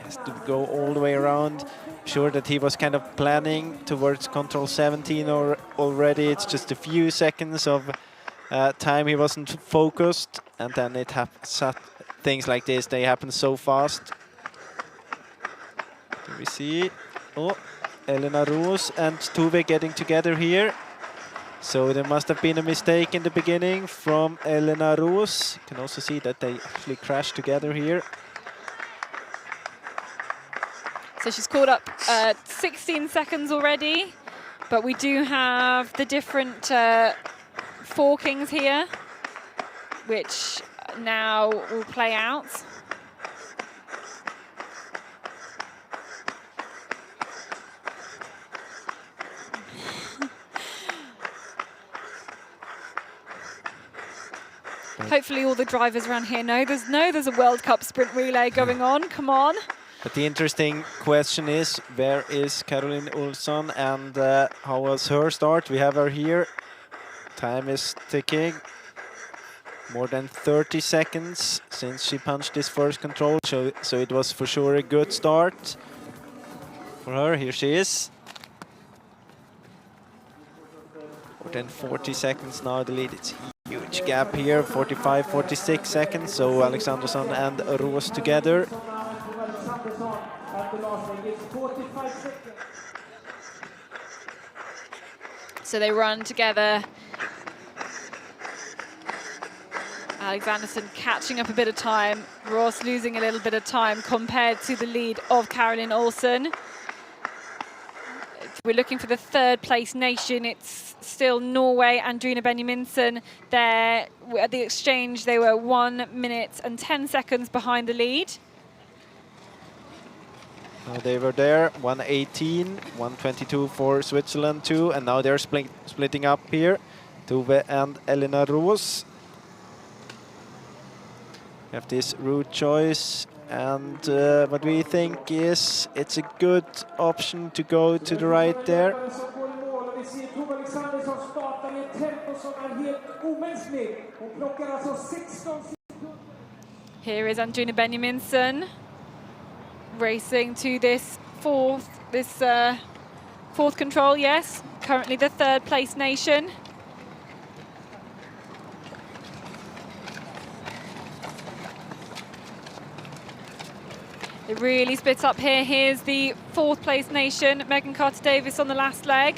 has to go all the way around. Sure that he was kind of planning towards control 17 or already. It's just a few seconds of time he wasn't focused. And then it happens. Things like this, they happen so fast. We see Elena Roos and Tove getting together here. So there must have been a mistake in the beginning from Elena Roos. You can also see that they actually crashed together here. So she's caught up 16 seconds already, but we do have the different forkings here, which now will play out. Hopefully all the drivers around here know there's a World Cup sprint relay going on. Come on. But the interesting question is, where is Caroline Olsson and how was her start? We have her here. Time is ticking. More than 30 seconds since she punched this first control. So it was for sure a good start for her. Here she is. More than 40 seconds now the lead. It's huge gap here, 45, 46 seconds. So Alexandersson and Roos together. So they run together. Alexandersson catching up a bit of time. Roos losing a little bit of time compared to the lead of Caroline Olsen. If we're looking for the third place nation, it's still Norway. Andrina Benjaminsen there at the exchange. They were 1 minute and 10 seconds behind the lead. They were there, 1:18, 1:22 for Switzerland too, and now they're splitting up here. Tove and Elena Roos. We have this route choice, and what we think is it's a good option to go to the right there. ordentligt. Hon plockar alltså 16. Here is Andrina Benjaminsen racing to this fourth control, yes. Currently the third place nation. It really splits up here. Here's the fourth place nation, Megan Carter-Davies on the last leg.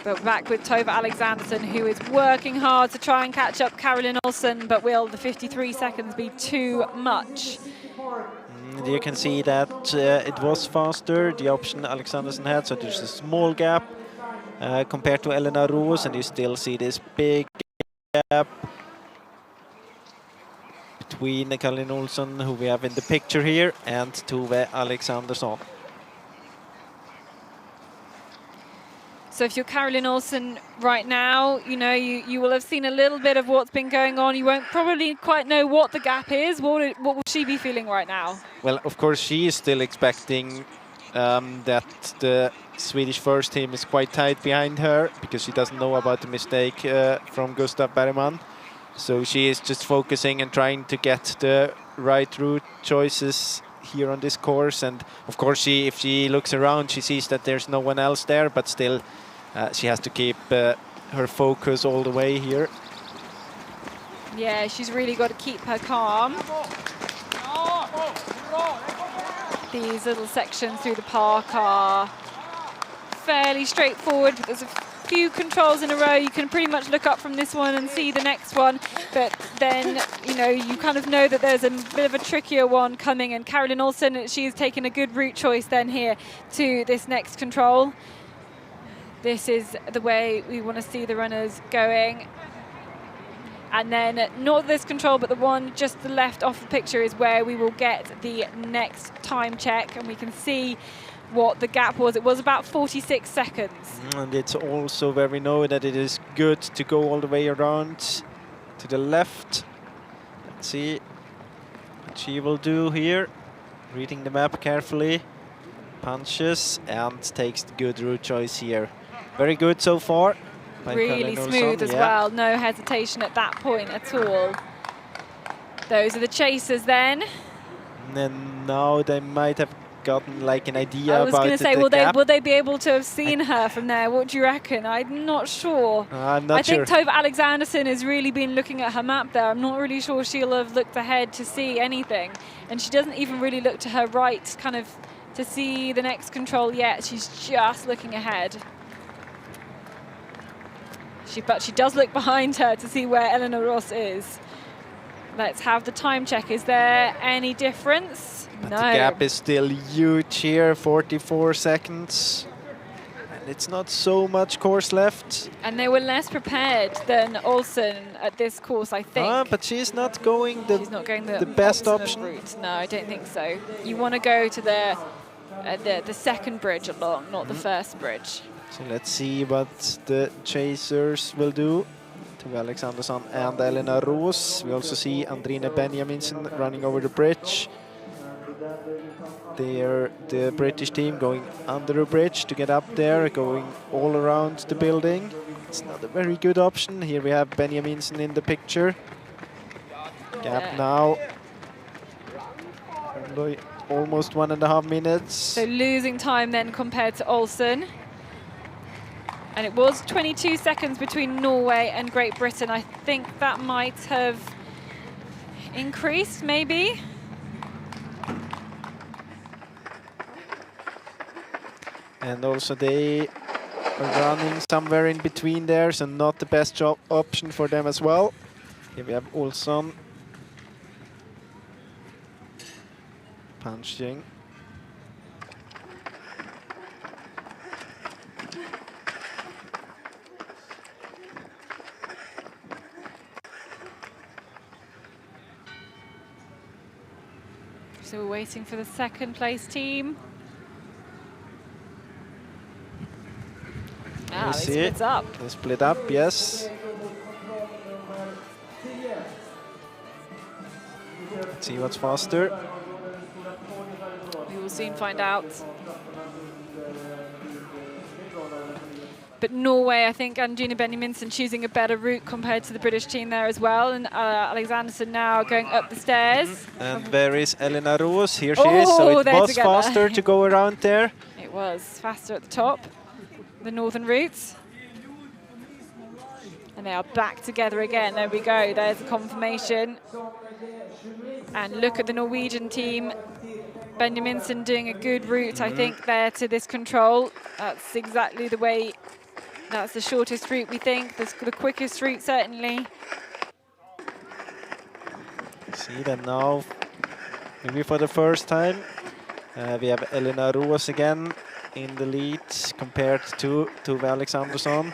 But back with Tove Alexandersson, who is working hard to try and catch up Caroline Olsen, but will the 53 seconds be too much? You can see that it was faster, the option Alexandersson had, so there's a small gap compared to Elena Roos, and you still see this big gap between Caroline Olsen, who we have in the picture here, and Tove Alexandersson. So if you're Caroline Olsen right now, you know, you will have seen a little bit of what's been going on. You won't probably quite know what the gap is. What will she be feeling right now? Well, of course, she is still expecting that the Swedish first team is quite tight behind her, because she doesn't know about the mistake from Gustav Bergman. So she is just focusing and trying to get the right route choices here on this course. And of course, if she looks around, she sees that there's no one else there, but still she has to keep her focus all the way here. Yeah, she's really got to keep her calm. These little sections through the park are fairly straightforward. There's a few controls in a row. You can pretty much look up from this one and see the next one, but then you kind of know that there's a bit of a trickier one coming, and Caroline Olsen, she's taken a good route choice then here to this next control. This is the way we want to see the runners going. And then not this control, but the one just the left off the picture is where we will get the next time check, and we can see what the gap was. It was about 46 seconds. And it's also where we know that it is good to go all the way around to the left. Let's see what she will do here. Reading the map carefully. Punches and takes the good route choice here. Very good so far. Really smooth as well. No hesitation at that point at all. Those are the chasers then. And then now they might have gotten like an idea about I was going to say, will they be able to have seen her from there? What do you reckon? I'm not sure. I'm not sure. I think Tove Alexandersson has really been looking at her map there. I'm not really sure she'll have looked ahead to see anything. And she doesn't even really look to her right kind of to see the next control yet. She's just looking ahead. But she does look behind her to see where Elena Roos is. Let's have the time check. Is there any difference? But no. The gap is still huge here, 44 seconds. And it's not so much course left. And they were less prepared than Olsen at this course, I think. But she's not going the best option. Route. No, I don't think so. You want to go to the second bridge along, not the first bridge. So let's see what the chasers will do to Alexandersson and Elena Roos. We also see Andrina Benjaminsen running over the bridge. They're the British team going under a bridge to get up there, going all around the building. It's not a very good option. Here we have Benjaminsen in the picture. Gap now. Almost 1.5 minutes. So losing time then compared to Olsen. And it was 22 seconds between Norway and Great Britain. I think that might have increased, maybe. And also they are running somewhere in between there, so not the best option for them as well. Here we have Olsson punching. So we're waiting for the second place team. Ah, they split up. They split up, yes. Let's see what's faster. We will soon find out. But Norway, I think, and Gina Benjaminsen choosing a better route compared to the British team there as well. And Alexanderson now going up the stairs. And there is Elena Roos. Here she is. So it was faster to go around there. It was faster at the top, the northern routes. And they are back together again. There we go. There's the confirmation. And look at the Norwegian team. Benjaminsen doing a good route, I think, there to this control. That's exactly the way. That's the shortest route, we think. That's the quickest route, certainly. See them now, maybe for the first time. We have Elena Roos again in the lead compared to Tove Alexandersson.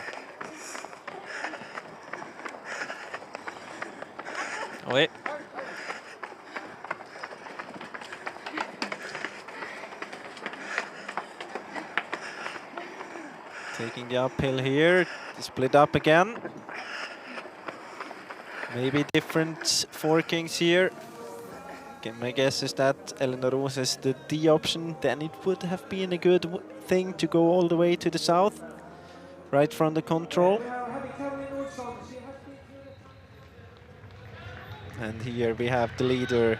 Wait. Taking the uphill here, split up again. Maybe different forkings here. Okay, my guess is that Elena Roos is the D option. Then it would have been a good thing to go all the way to the south, right from the control. And here we have the leader.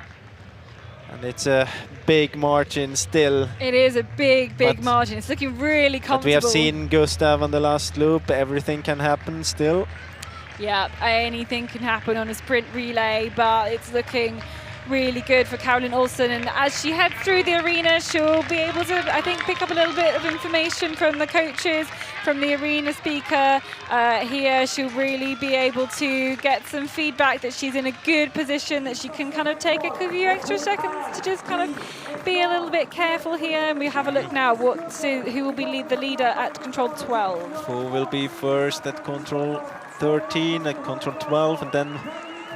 And it's a big margin still. It is a big margin. It's looking really comfortable. But we have seen Gustav on the last loop. Everything can happen still. Yeah, anything can happen on a sprint relay, but it's looking really good for Caroline Olsen. And as she heads through the arena, she'll be able to, I think, pick up a little bit of information from the coaches, from the arena speaker here. She'll really be able to get some feedback that she's in a good position, that she can kind of take a few extra seconds to just kind of be a little bit careful here. And we have a look now who will be the leader at control 12. Who will be first at control 13, at control 12, and then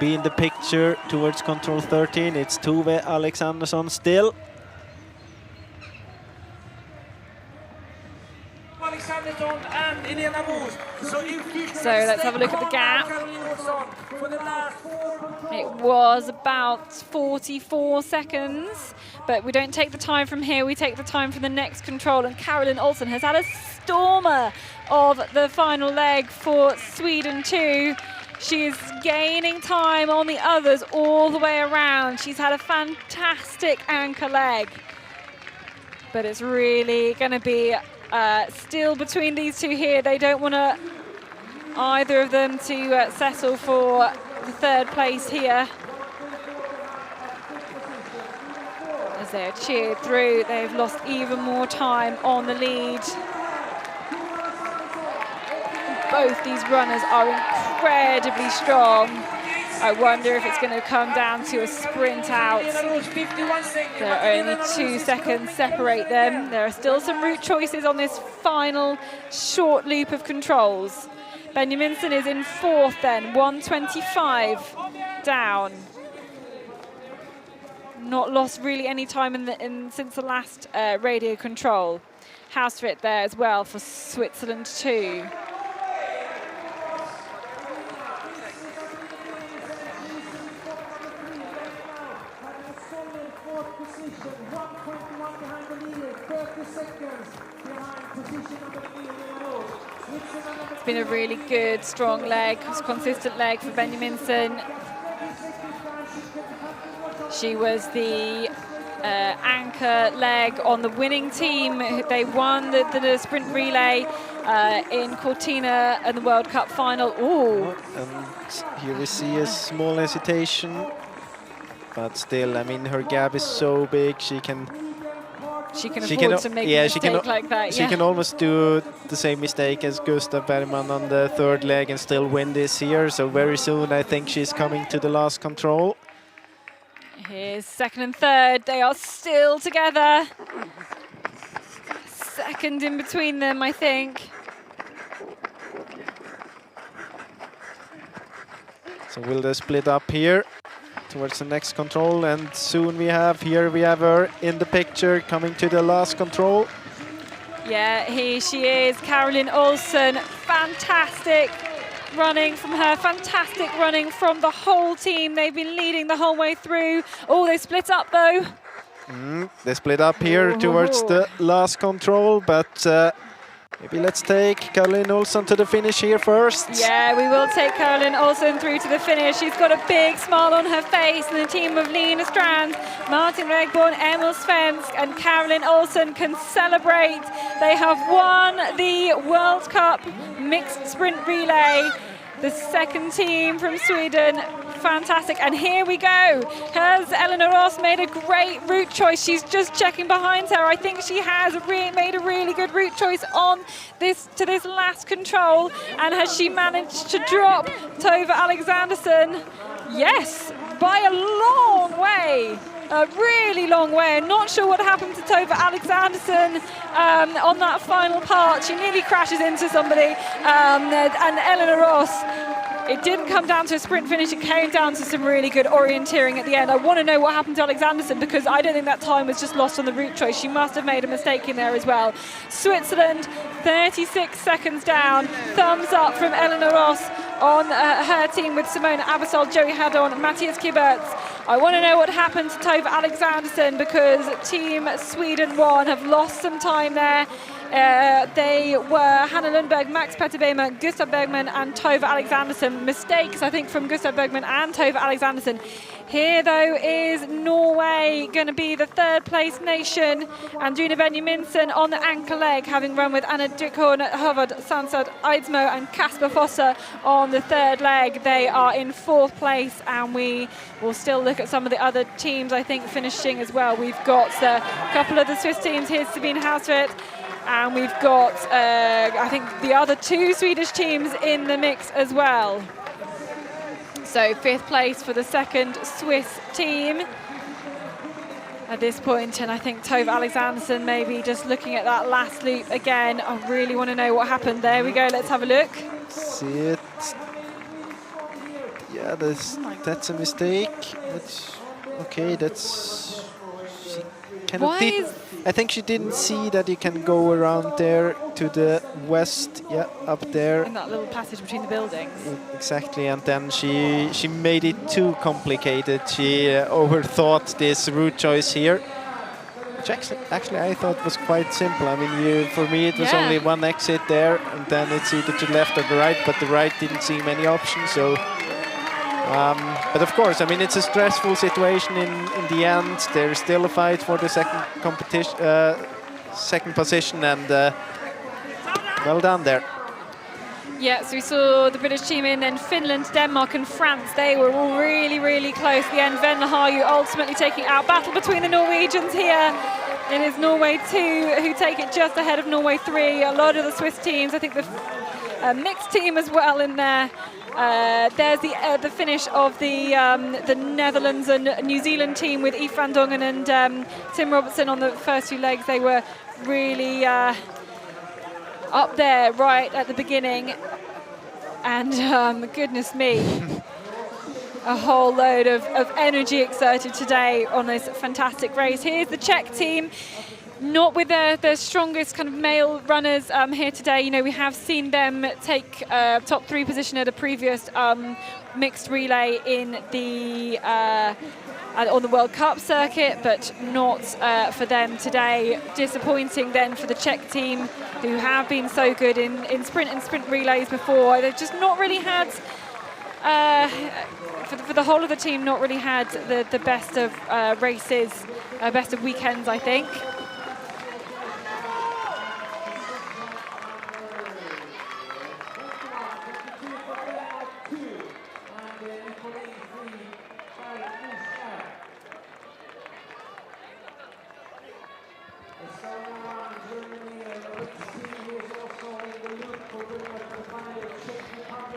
be in the picture towards control 13. It's Tove Alexandersson still. So let's have a look at the gap. It was about 44 seconds, but we don't take the time from here, we take the time from the next control, and Caroline Olsen has had a stormer of the final leg for Sweden too. She is gaining time on the others all the way around. She's had a fantastic anchor leg. But it's really going to be still between these two here. They don't want either of them to settle for the third place here. As they are cheered through, they've lost even more time on the lead. Both these runners are incredibly strong. I wonder if it's going to come down to a sprint out. There are only 2 seconds separate them. There are still some route choices on this final short loop of controls. Benjaminsen is in 4th then, 1:25 down. Not lost really any time since the last radio control. Hausfit there as well for Switzerland too. It's been a really good, strong leg, consistent leg for Benjaminsen. She was the anchor leg on the winning team. They won the sprint relay in Cortina in the World Cup final. Ooh. And here we see a small hesitation, but still, I mean, her gap is so big, she can afford to make a mistake like that. She can almost do the same mistake as Gustav Bergman on the third leg and still win this here. So very soon, I think she's coming to the last control. Here's second and third. They are still together. Second in between them, I think. So will they split up here towards the next control? And soon we have her in the picture coming to the last control. Yeah, here she is, Caroline Olsen. Fantastic running from her, fantastic running from the whole team. They've been leading the whole way through. Oh, they split up though. They split up here towards the last control, but Maybe let's take Katherine Olsen to the finish here first. Yeah, we will take Katherine Olsen through to the finish. She's got a big smile on her face, and the team of Lena Strand, Martin Regborn, Emil Svensk and Katherine Olsen can celebrate. They have won the World Cup mixed sprint relay. The second team from Sweden. Fantastic, and here we go. Has Eleanor Ross made a great route choice? She's just checking behind her. I think she has made a really good route choice on this last control. And has she managed to drop Tove Alexanderson? Yes, by a long way. A really long way. I'm not sure what happened to Tove Alexanderson on that final part. She nearly crashes into somebody. And Eleanor Ross, it didn't come down to a sprint finish, it came down to some really good orienteering at the end. I want to know what happened to Alexanderson, because I don't think that time was just lost on the route choice. She must have made a mistake in there as well. Switzerland, 36 seconds down. Thumbs up from Eleanor Ross on her team with Simona Abersol, Joey Hadon, Matthias Kiberts. I want to know what happened to Tove Alexanderson, because Team Sweden 1 have lost some time there. They were Hanna Lundberg, Max Petterbemer, Gustav Bergman and Tove Alexanderson. Mistakes, I think, from Gustav Bergman and Tove Alexanderson. Here, though, is Norway going to be the third place nation. Andrina Benjaminsen on the anchor leg, having run with Anna Dyrkhorn, Hovard, Sansad, Eidsmo and Kasper Fosse on the third leg. They are in fourth place, and we will still look at some of the other teams, I think, finishing as well. We've got a couple of the Swiss teams. Here's Sabine Hauswirth. And we've got, I think, the other two Swedish teams in the mix as well. So fifth place for the second Swiss team at this point. And I think Tove Alexanderson maybe just looking at that last loop again. I really want to know what happened. There we go. Let's have a look. See it. Yeah, that's a mistake. Okay, that's... She kind of did. I think she didn't see that you can go around there to the west, yeah, up there. In that little passage between the buildings. Exactly, and then she made it too complicated. She overthought this route choice here, which actually I thought was quite simple. I mean, for me it was only one exit there, and then it's either to the left or the right, but the right didn't seem any options, so... but of course, I mean, it's a stressful situation in the end. There's still a fight for the second position, and well done there. Yeah, so we saw the British team in, then Finland, Denmark and France. They were all really, really close at the end. Venla Haju ultimately taking out. Battle between the Norwegians here. It is Norway 2 who take it just ahead of Norway 3. A lot of the Swiss teams, I think the mixed team as well in there. There's the finish of the Netherlands and New Zealand team with Yves van Dongen and Tim Robertson on the first two legs. They were really up there right at the beginning, and goodness me, a whole load of energy exerted today on this fantastic race. Here's the Czech team. Not with the strongest kind of male runners here today. You know, we have seen them take top 3 position at a previous mixed relay in the on the World Cup circuit, but not for them today. Disappointing then for the Czech team, who have been so good in sprint and sprint relays before. They've just not really had, for the whole of the team, not really had the best of races, best of weekends, I think.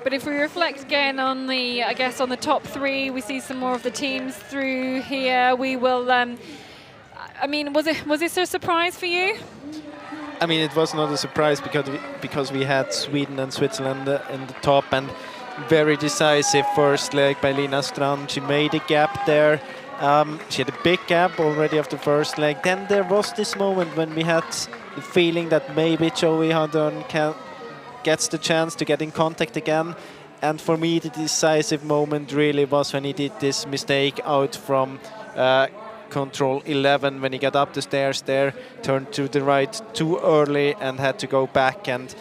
But if we reflect again on the, I guess, on the top 3, we see some more of the teams through here. We will. I mean, was this a surprise for you? I mean, it was not a surprise because we had Sweden and Switzerland in the top, and very decisive first leg by Lena Strand. She made a gap there. She had a big gap already after the first leg. Then there was this moment when we had the feeling that maybe Joey Hadon gets the chance to get in contact again. And for me, the decisive moment really was when he did this mistake out from control 11 when he got up the stairs there, turned to the right too early and had to go back. And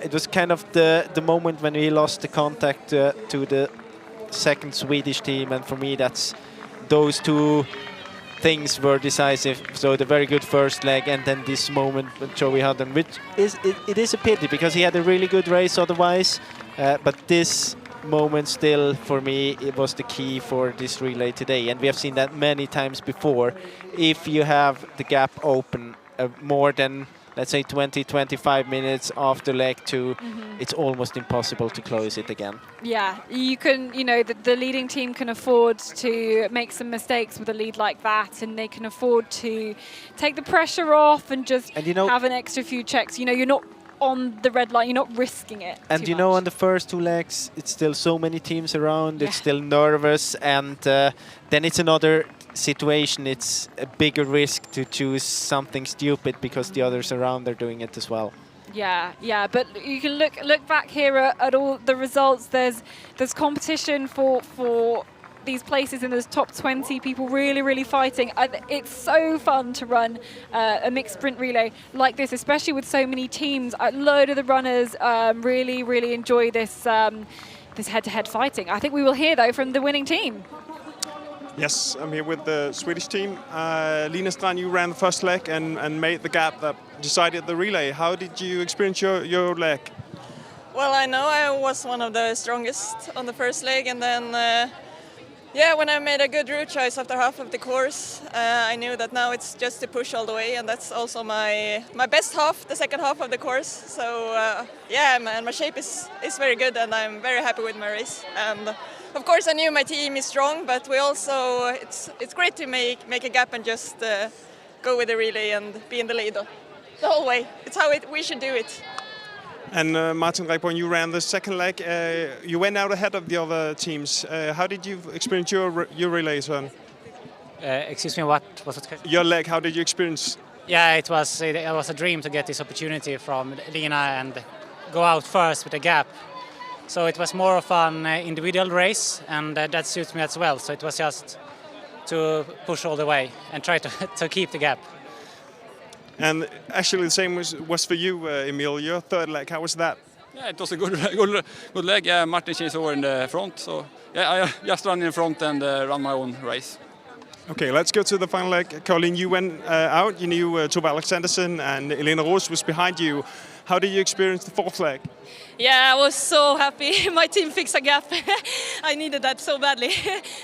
it was kind of the moment when he lost the contact to the second Swedish team. And for me, those two things were decisive. So the very good first leg and then this moment with Joey Hudden, which it is a pity because he had a really good race otherwise. But this moment still, for me, it was the key for this relay today. And we have seen that many times before. If you have the gap open more than, let's say, 20-25 minutes after leg 2, it's almost impossible to close it again. Yeah, you can, the leading team can afford to make some mistakes with a lead like that, and they can afford to take the pressure off and just have an extra few checks. You're not on the red line, you're not risking it. And too much. on the first 2 legs, it's still so many teams around, it's still nervous, and then it's another situation. It's a bigger risk to choose something stupid because the others around are doing it as well. Yeah, but you can look back here at all the results. There's competition for these places in those top 20, people really fighting. It's so fun to run a mixed sprint relay like this, especially with so many teams. A load of the runners really enjoy this this head-to-head fighting. I think we will hear, though, from the winning team. Yes, I'm here with the Swedish team. Lina Strand, you ran the first leg and made the gap that decided the relay. How did you experience your leg? Well, I know I was one of the strongest on the first leg, and then when I made a good route choice after half of the course, I knew that now it's just to push all the way, and that's also my best half, the second half of the course. So my shape is very good, and I'm very happy with my race. And of course, I knew my team is strong, but we also it's great to make a gap and just go with the relay and be in the lead the whole way. It's how we should do it. And Martin Reichborn, you ran the second leg. You went out ahead of the other teams. How did you experience your relay run? Excuse me, what was it? Your leg, how did you experience? Yeah, it was a dream to get this opportunity from Lina and go out first with a gap. So it was more of an individual race, and that suits me as well. So it was just to push all the way and try to keep the gap. And actually the same was for you, Emil. Your third leg, how was that? Yeah, it was a good leg. Yeah, Martin changed over in the front, so yeah, I just ran in front and ran my own race. Okay, let's go to the final leg. Caroline, you went out. You knew Tove Alexandersen and Elena Roos was behind you. How did you experience the fourth leg? Yeah, I was so happy. My team fixed a gap. I needed that so badly.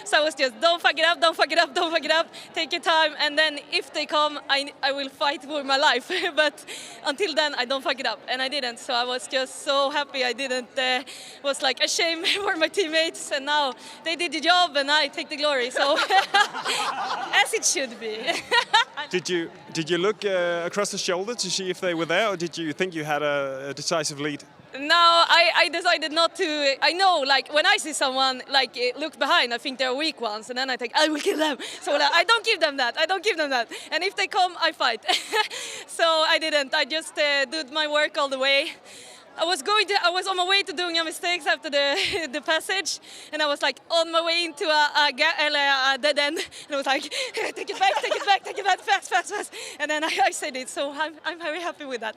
So I was just, don't fuck it up, don't fuck it up, don't fuck it up. Take your time, and then if they come, I will fight for my life. But until then, I don't fuck it up, and I didn't. So I was just so happy I didn't. Was like ashamed for my teammates, and now they did the job, and I take the glory. So as it should be. Did you look across the shoulder to see if they were there, or did you think you had a decisive lead? No, I decided not to. I know, like, when I see someone, like, look behind, I think they're weak ones, and then I think, I will kill them. So I don't give them that. And if they come, I fight. So I didn't. I just did my work all the way. I was on my way to doing a mistakes after the passage, and I was like on my way into a dead end, and I was like, take it back, fast. And then I said it, so I'm very happy with that.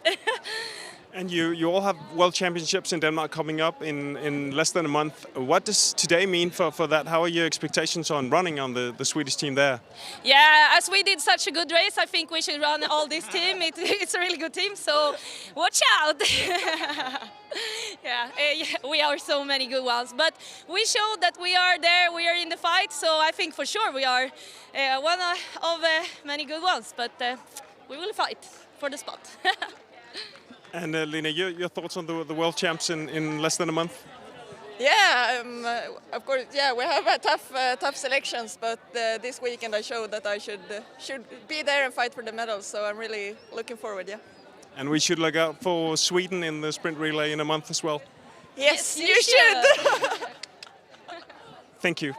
And you all have World Championships in Denmark coming up in less than a month. What does today mean for that? How are your expectations on running on the Swedish team there? Yeah, as we did such a good race, I think we should run all this team. It's a really good team, so watch out. Yeah, we are so many good ones, but we showed that we are there, we are in the fight, so I think for sure we are one of many good ones, but we will fight for the spot. And Lina, your thoughts on the World Champs in less than a month? Yeah, of course. Yeah, we have tough selections, but this weekend I showed that I should be there and fight for the medals. So I'm really looking forward. Yeah. And we should look out for Sweden in the sprint relay in a month as well. Yes, you should. Thank you.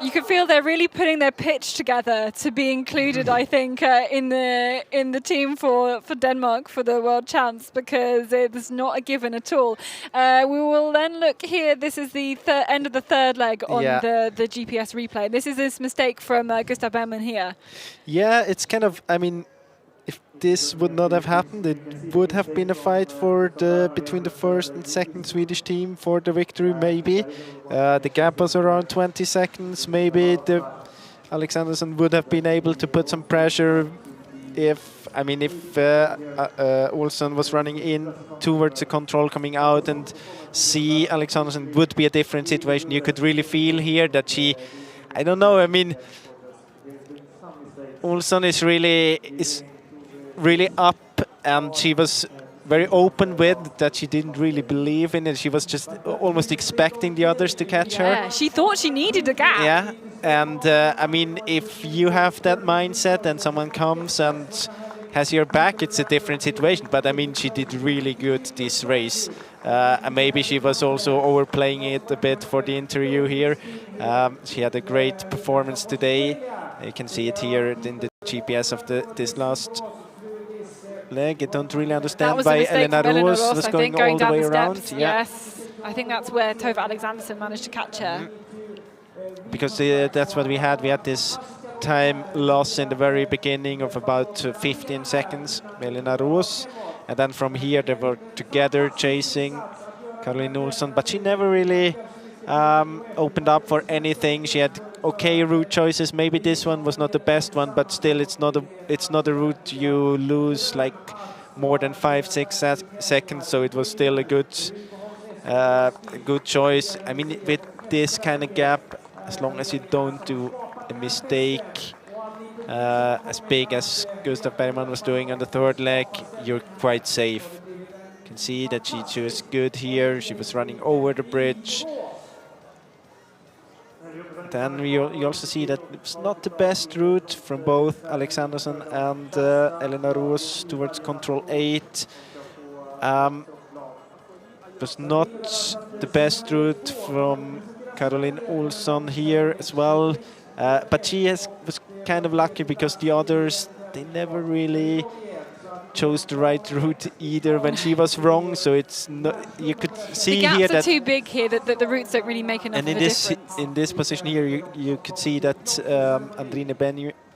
You can feel they're really putting their pitch together to be included, I think, in the team for Denmark for the World Champs, because it's not a given at all. We will then look here. This is the end of the third leg on the GPS replay. This is this mistake from Gustav Bergman here. Yeah, it's kind of, I mean, if this would not have happened, it would have been a fight for between the first and second Swedish team for the victory, maybe. The gap was around 20 seconds. Maybe Alexanderson would have been able to put some pressure if Olsson was running in towards the control coming out, and see Alexanderson would be a different situation. You could really feel here that she, I don't know, I mean, Olsson is really up, and she was very open with that. She didn't really believe in it. She was just almost expecting the others to catch her. Yeah, she thought she needed a gap. Yeah, and I mean, if you have that mindset and someone comes and has your back, it's a different situation. But I mean, she did really good this race. And maybe she was also overplaying it a bit for the interview here. She had a great performance today. You can see it here in the GPS of this last leg. I don't really understand why Elena Roos was going all the way around. Yes, I think that's where Tove Alexanderson managed to catch her. Because that's what we had. We had this time loss in the very beginning of about 15 seconds, Elena Roos. And then from here they were together chasing Caroline Olsson, but she never really opened up for anything. She had okay route choices. Maybe this one was not the best one, but still it's not a route you lose like more than 5-6 seconds. So it was still a good choice. I mean, with this kind of gap, as long as you don't do a mistake as big as Gustav Bergman was doing on the third leg, you're quite safe. You can see that she was good here. She was running over the bridge. Then you also see that it's not the best route from both Alexanderson and Elena Roos towards control 8. It was not the best route from Caroline Olsson here as well. But she was kind of lucky because the others, they never really chose the right route either when she was wrong. So it's not, you could see the gaps here are that too big here that the routes don't really make enough and of a difference. in this position here, you could see that Andrine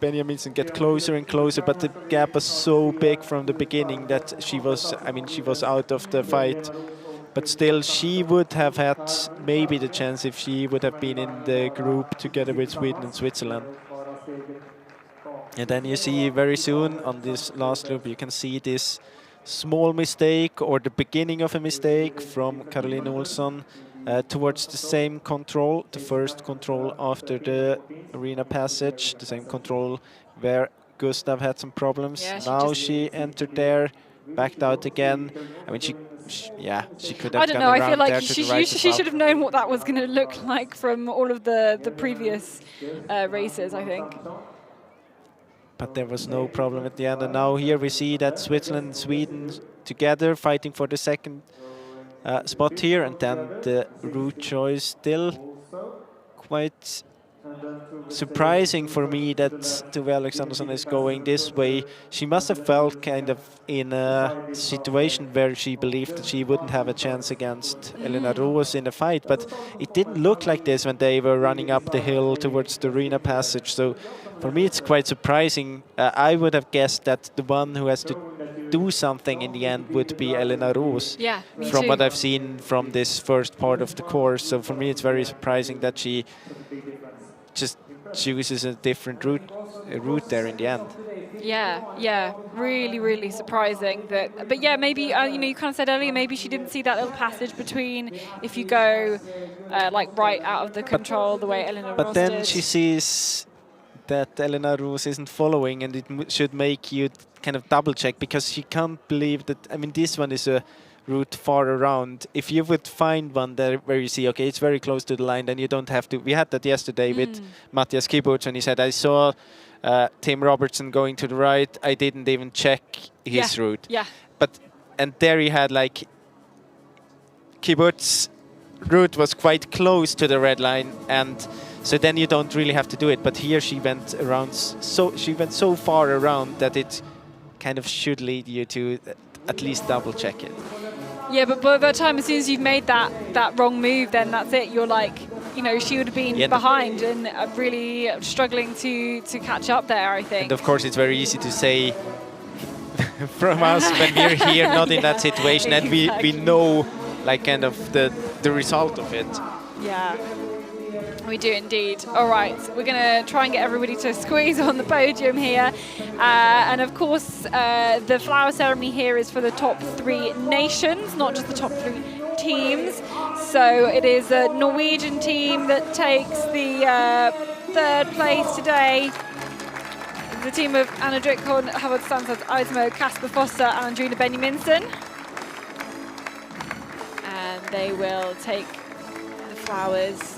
Benjaminsen get closer and closer, but the gap was so big from the beginning that she was out of the fight. But still, she would have had maybe the chance if she would have been in the group together with Sweden and Switzerland. And then you see very soon on this last loop, you can see this small mistake or the beginning of a mistake from Caroline Olsson towards the same control, the first control after the arena passage, the same control where Gustav had some problems. Yeah, now she entered there, backed out again. I mean, she could have. I don't know. I feel like she she should have known what that was going to look like from all of the previous races, I think. But there was no problem at the end. And now here we see that Switzerland and Sweden together fighting for the second spot here. And then the route choice still quite surprising for me that Tove Alexanderson is going this way. She must have felt kind of in a situation where she believed that she wouldn't have a chance against Elena Roos in a fight, but it didn't look like this when they were running up the hill towards the arena passage. So for me it's quite surprising. I would have guessed that the one who has to do something in the end would be Elena Roos. Yeah, me from too. what I've seen from this first part of the course. So for me it's very surprising that she just chooses a different route there in the end. Yeah, really surprising. But yeah, maybe you kind of said earlier, maybe she didn't see that little passage between if you go like right out of the control the way Elena Roos did. But then she sees that Elena Roos isn't following, and it should make you kind of double check, because she can't believe that. I mean, this one is a route far around. If you would find one there where you see, okay, it's very close to the line, then you don't have to. We had that yesterday with Matthias Kiburz, and he said, I saw Tim Robertson going to the right. I didn't even check his route. Yeah. And there he had like Kiburz's route was quite close to the red line, and So then you don't really have to do it. But here she went around, she went so far around that it kind of should lead you to at least double check it. Yeah, but by the time, as soon as you've made that wrong move, then that's it. You're like, you know, she would have been behind and really struggling to catch up there, I think. And of course, it's very easy to say from us when we're here, not in that situation, and we know, like, kind of the result of it. Yeah. We do indeed. All right, we're going to try and get everybody to squeeze on the podium here. And of course, the flower ceremony here is for the top 3 nations, not just the top 3 teams. So it is a Norwegian team that takes the 3rd place today. The team of Anna Drickholm, Havard Stansad, Eismo, Kasper Foster, and Andrina Benjaminsen. And they will take the flowers.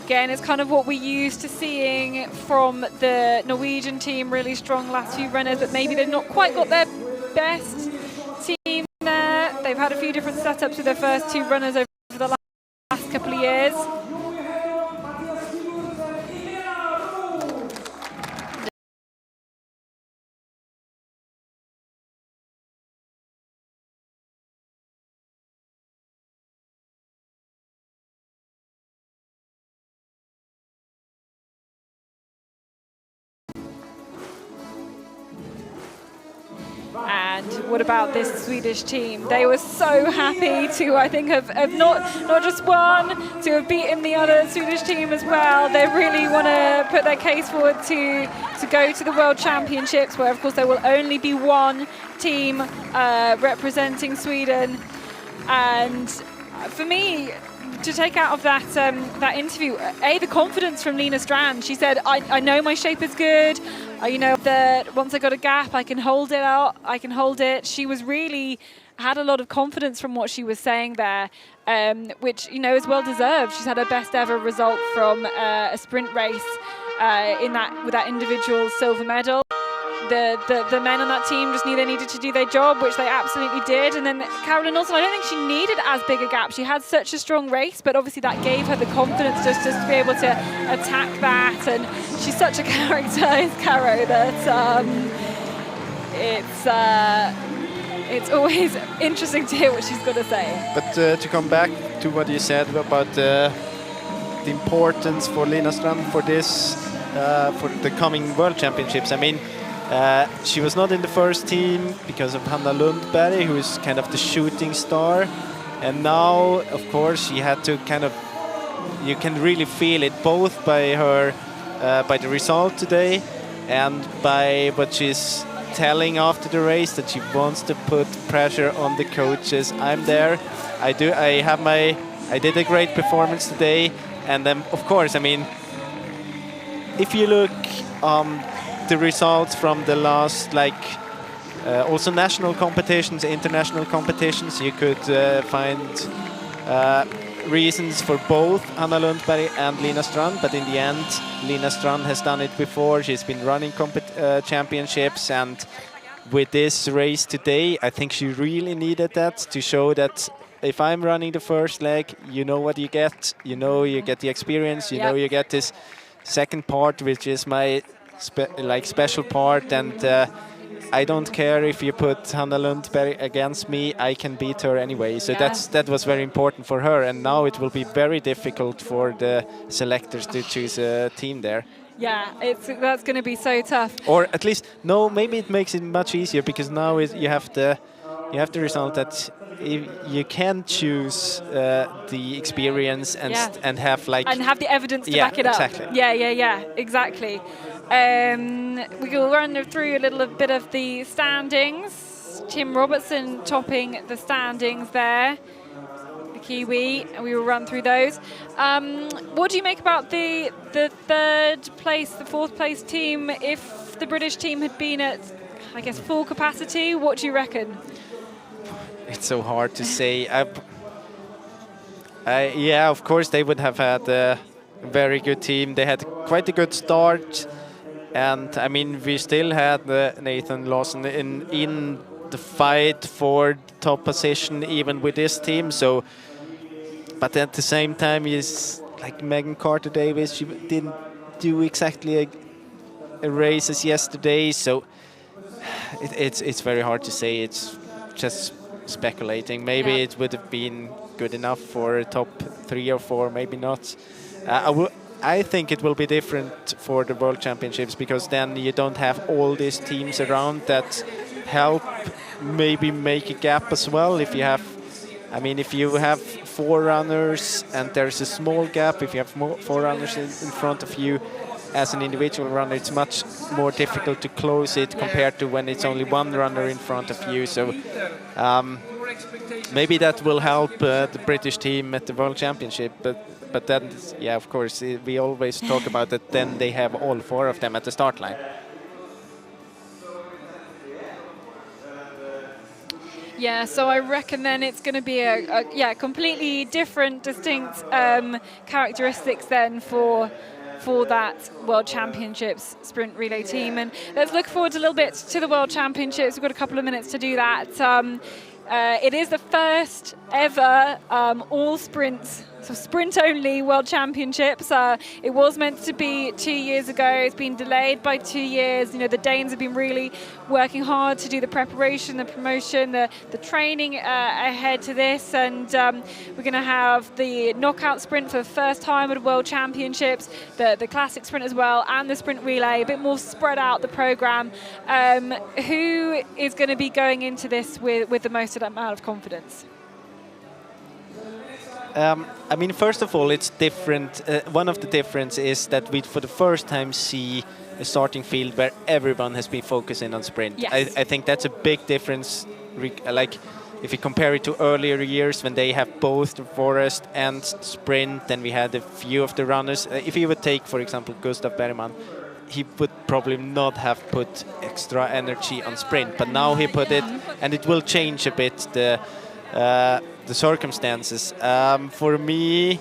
Again, it's kind of what we're used to seeing from the Norwegian team, really strong last few runners, but maybe they've not quite got their best team there. They've had a few different setups with their first 2 runners over the last couple of years. And what about this Swedish team? They were so happy to, I think, have not just won, to have beaten the other Swedish team as well. They really want to put their case forward to go to the World Championships, where, of course, there will only be one team representing Sweden. And for me, to take out of that interview, the confidence from Lina Strand. She said, I know my shape is good. You know that once I got a gap, I can hold it out. I can hold it. She was really had a lot of confidence from what she was saying there, which, you know, is well deserved. She's had her best ever result from a sprint race with that individual silver medal. The men on that team just knew they needed to do their job, which they absolutely did. And then Caroline also, I don't think she needed as big a gap. She had such a strong race, but obviously that gave her the confidence just to be able to attack that. And she's such a character, is Caro, that it's always interesting to hear what she's got to say. But to come back to what you said about the importance for Lina Strand for this, for the coming World Championships, I mean, she was not in the first team because of Hanna Lundberg, who is kind of the shooting star. And now, of course, she had to kind of, you can really feel it both by her, by the result today and by what she's telling after the race, that she wants to put pressure on the coaches. I'm there. I did a great performance today. And then, of course, I mean, if you look the results from the last, also national competitions, international competitions, you could find reasons for both Hanna Lundberg and Lina Strand, but in the end, Lina Strand has done it before. She's been running championships, and with this race today, I think she really needed that to show that if I'm running the first leg, you know what you get. You know you get the experience. You know you get this second part, which is my special part, and I don't care if you put Hanna Lundberg against me, I can beat her anyway. So that was very important for her, and now it will be very difficult for the selectors to choose a team there. Yeah, that's going to be so tough. Or at least, no, maybe it makes it much easier, because now you have the result that you can choose the experience and have and have the evidence to back it up. Exactly. Yeah, exactly. We will run through a little bit of the standings. Tim Robertson topping the standings there, the Kiwi, and we will run through those. What do you make about the 3rd place, the 4th place team? If the British team had been at, I guess, full capacity, what do you reckon? It's so hard to say. Yeah, of course they would have had a very good team. They had quite a good start. And I mean, we still had Nathan Lawson in the fight for the top position, even with this team. So, but at the same time, he's like Megan Carter-Davis, she didn't do exactly a race as yesterday, so it's very hard to say. It's just speculating. Maybe it would have been good enough for a top 3 or 4, maybe not. I think it will be different for the World Championships, because then you don't have all these teams around that help maybe make a gap as well. If you have, I mean, if you have 4 runners and there's a small gap, if you have 4 runners in front of you as an individual runner, it's much more difficult to close it compared to when it's only 1 runner in front of you. So maybe that will help the British team at the World Championship, but then, yeah, of course, we always talk about that. Then they have all 4 of them at the start line. Yeah, so I reckon then it's going to be a completely different, distinct characteristics then for that World Championships sprint relay team. And let's look forward a little bit to the World Championships. We've got a couple of minutes to do that. It is the first ever all sprints, so sprint-only World Championships. It was meant to be 2 years ago. It's been delayed by 2 years. You know, the Danes have been really working hard to do the preparation, the promotion, the training ahead to this. And we're going to have the knockout sprint for the first time at World Championships, the classic sprint as well, and the sprint relay, a bit more spread out the program. Who is going to be going into this with the most amount of confidence? I mean, first of all, it's different. One of the differences is that we, for the first time, see a starting field where everyone has been focusing on sprint. Yes. I think that's a big difference. Like, if you compare it to earlier years when they have both the forest and sprint, then we had a few of the runners. If you would take, for example, Gustav Bergman, he would probably not have put extra energy on sprint, but now he put it, and it will change a bit the circumstances. For me,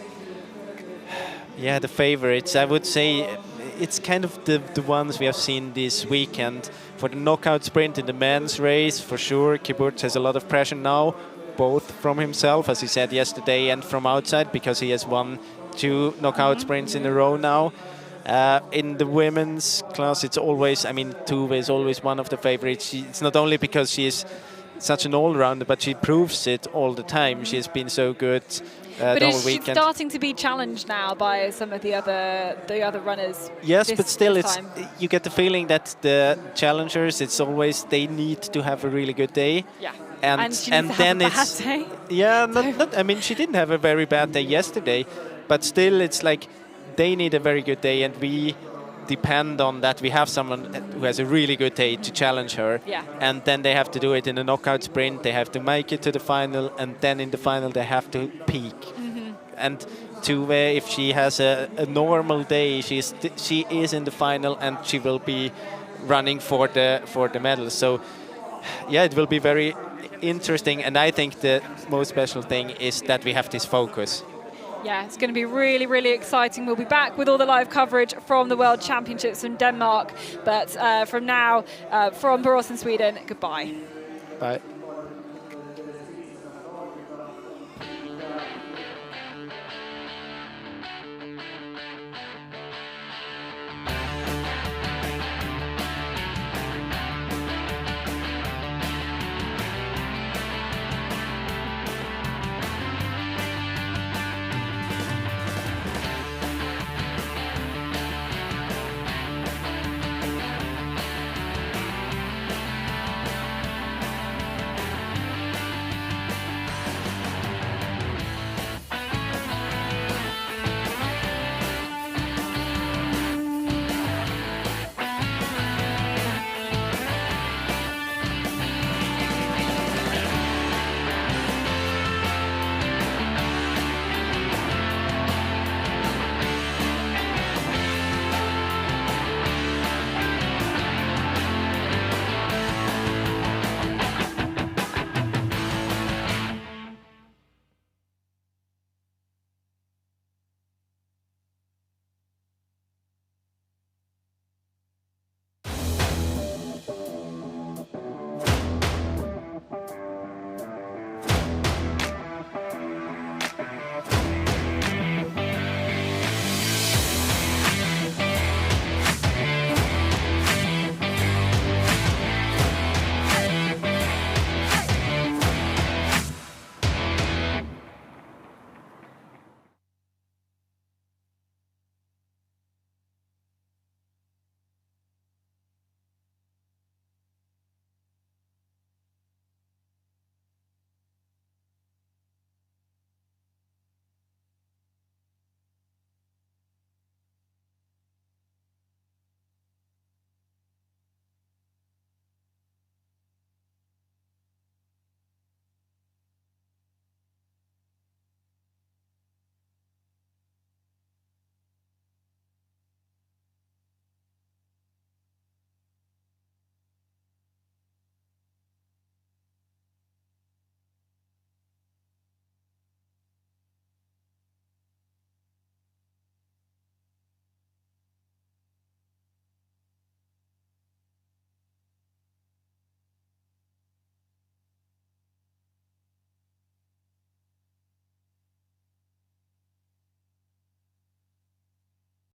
yeah, the favorites, I would say it's kind of the ones we have seen this weekend. For the knockout sprint in the men's race, for sure, Kiburt has a lot of pressure now, both from himself, as he said yesterday, and from outside, because he has won 2 knockout sprints in a row now. In the women's class, it's always, I mean, Tuve is always one of the favorites. It's not only because she is such an all-rounder, but she proves it all the time. She has been so good but the whole is she weekend. Starting to be challenged now by some of the other runners? Yes, but still, you get the feeling that the challengers, it's always they need to have a really good day. Yeah. And she needs to then have a bad day. Yeah, not. I mean, she didn't have a very bad day yesterday, but still, it's like they need a very good day, and we depend on that. We have someone who has a really good day to challenge her, and then they have to do it in a knockout sprint. They have to make it to the final, and then in the final they have to peak. And Tuve, if she has a normal day, she is in the final, and she will be running for the medal. So yeah, it will be very interesting, and I think the most special thing is that we have this focus. Yeah, it's going to be really, really exciting. We'll be back with all the live coverage from the World Championships in Denmark. But from now, from Borås in Sweden, goodbye. Bye.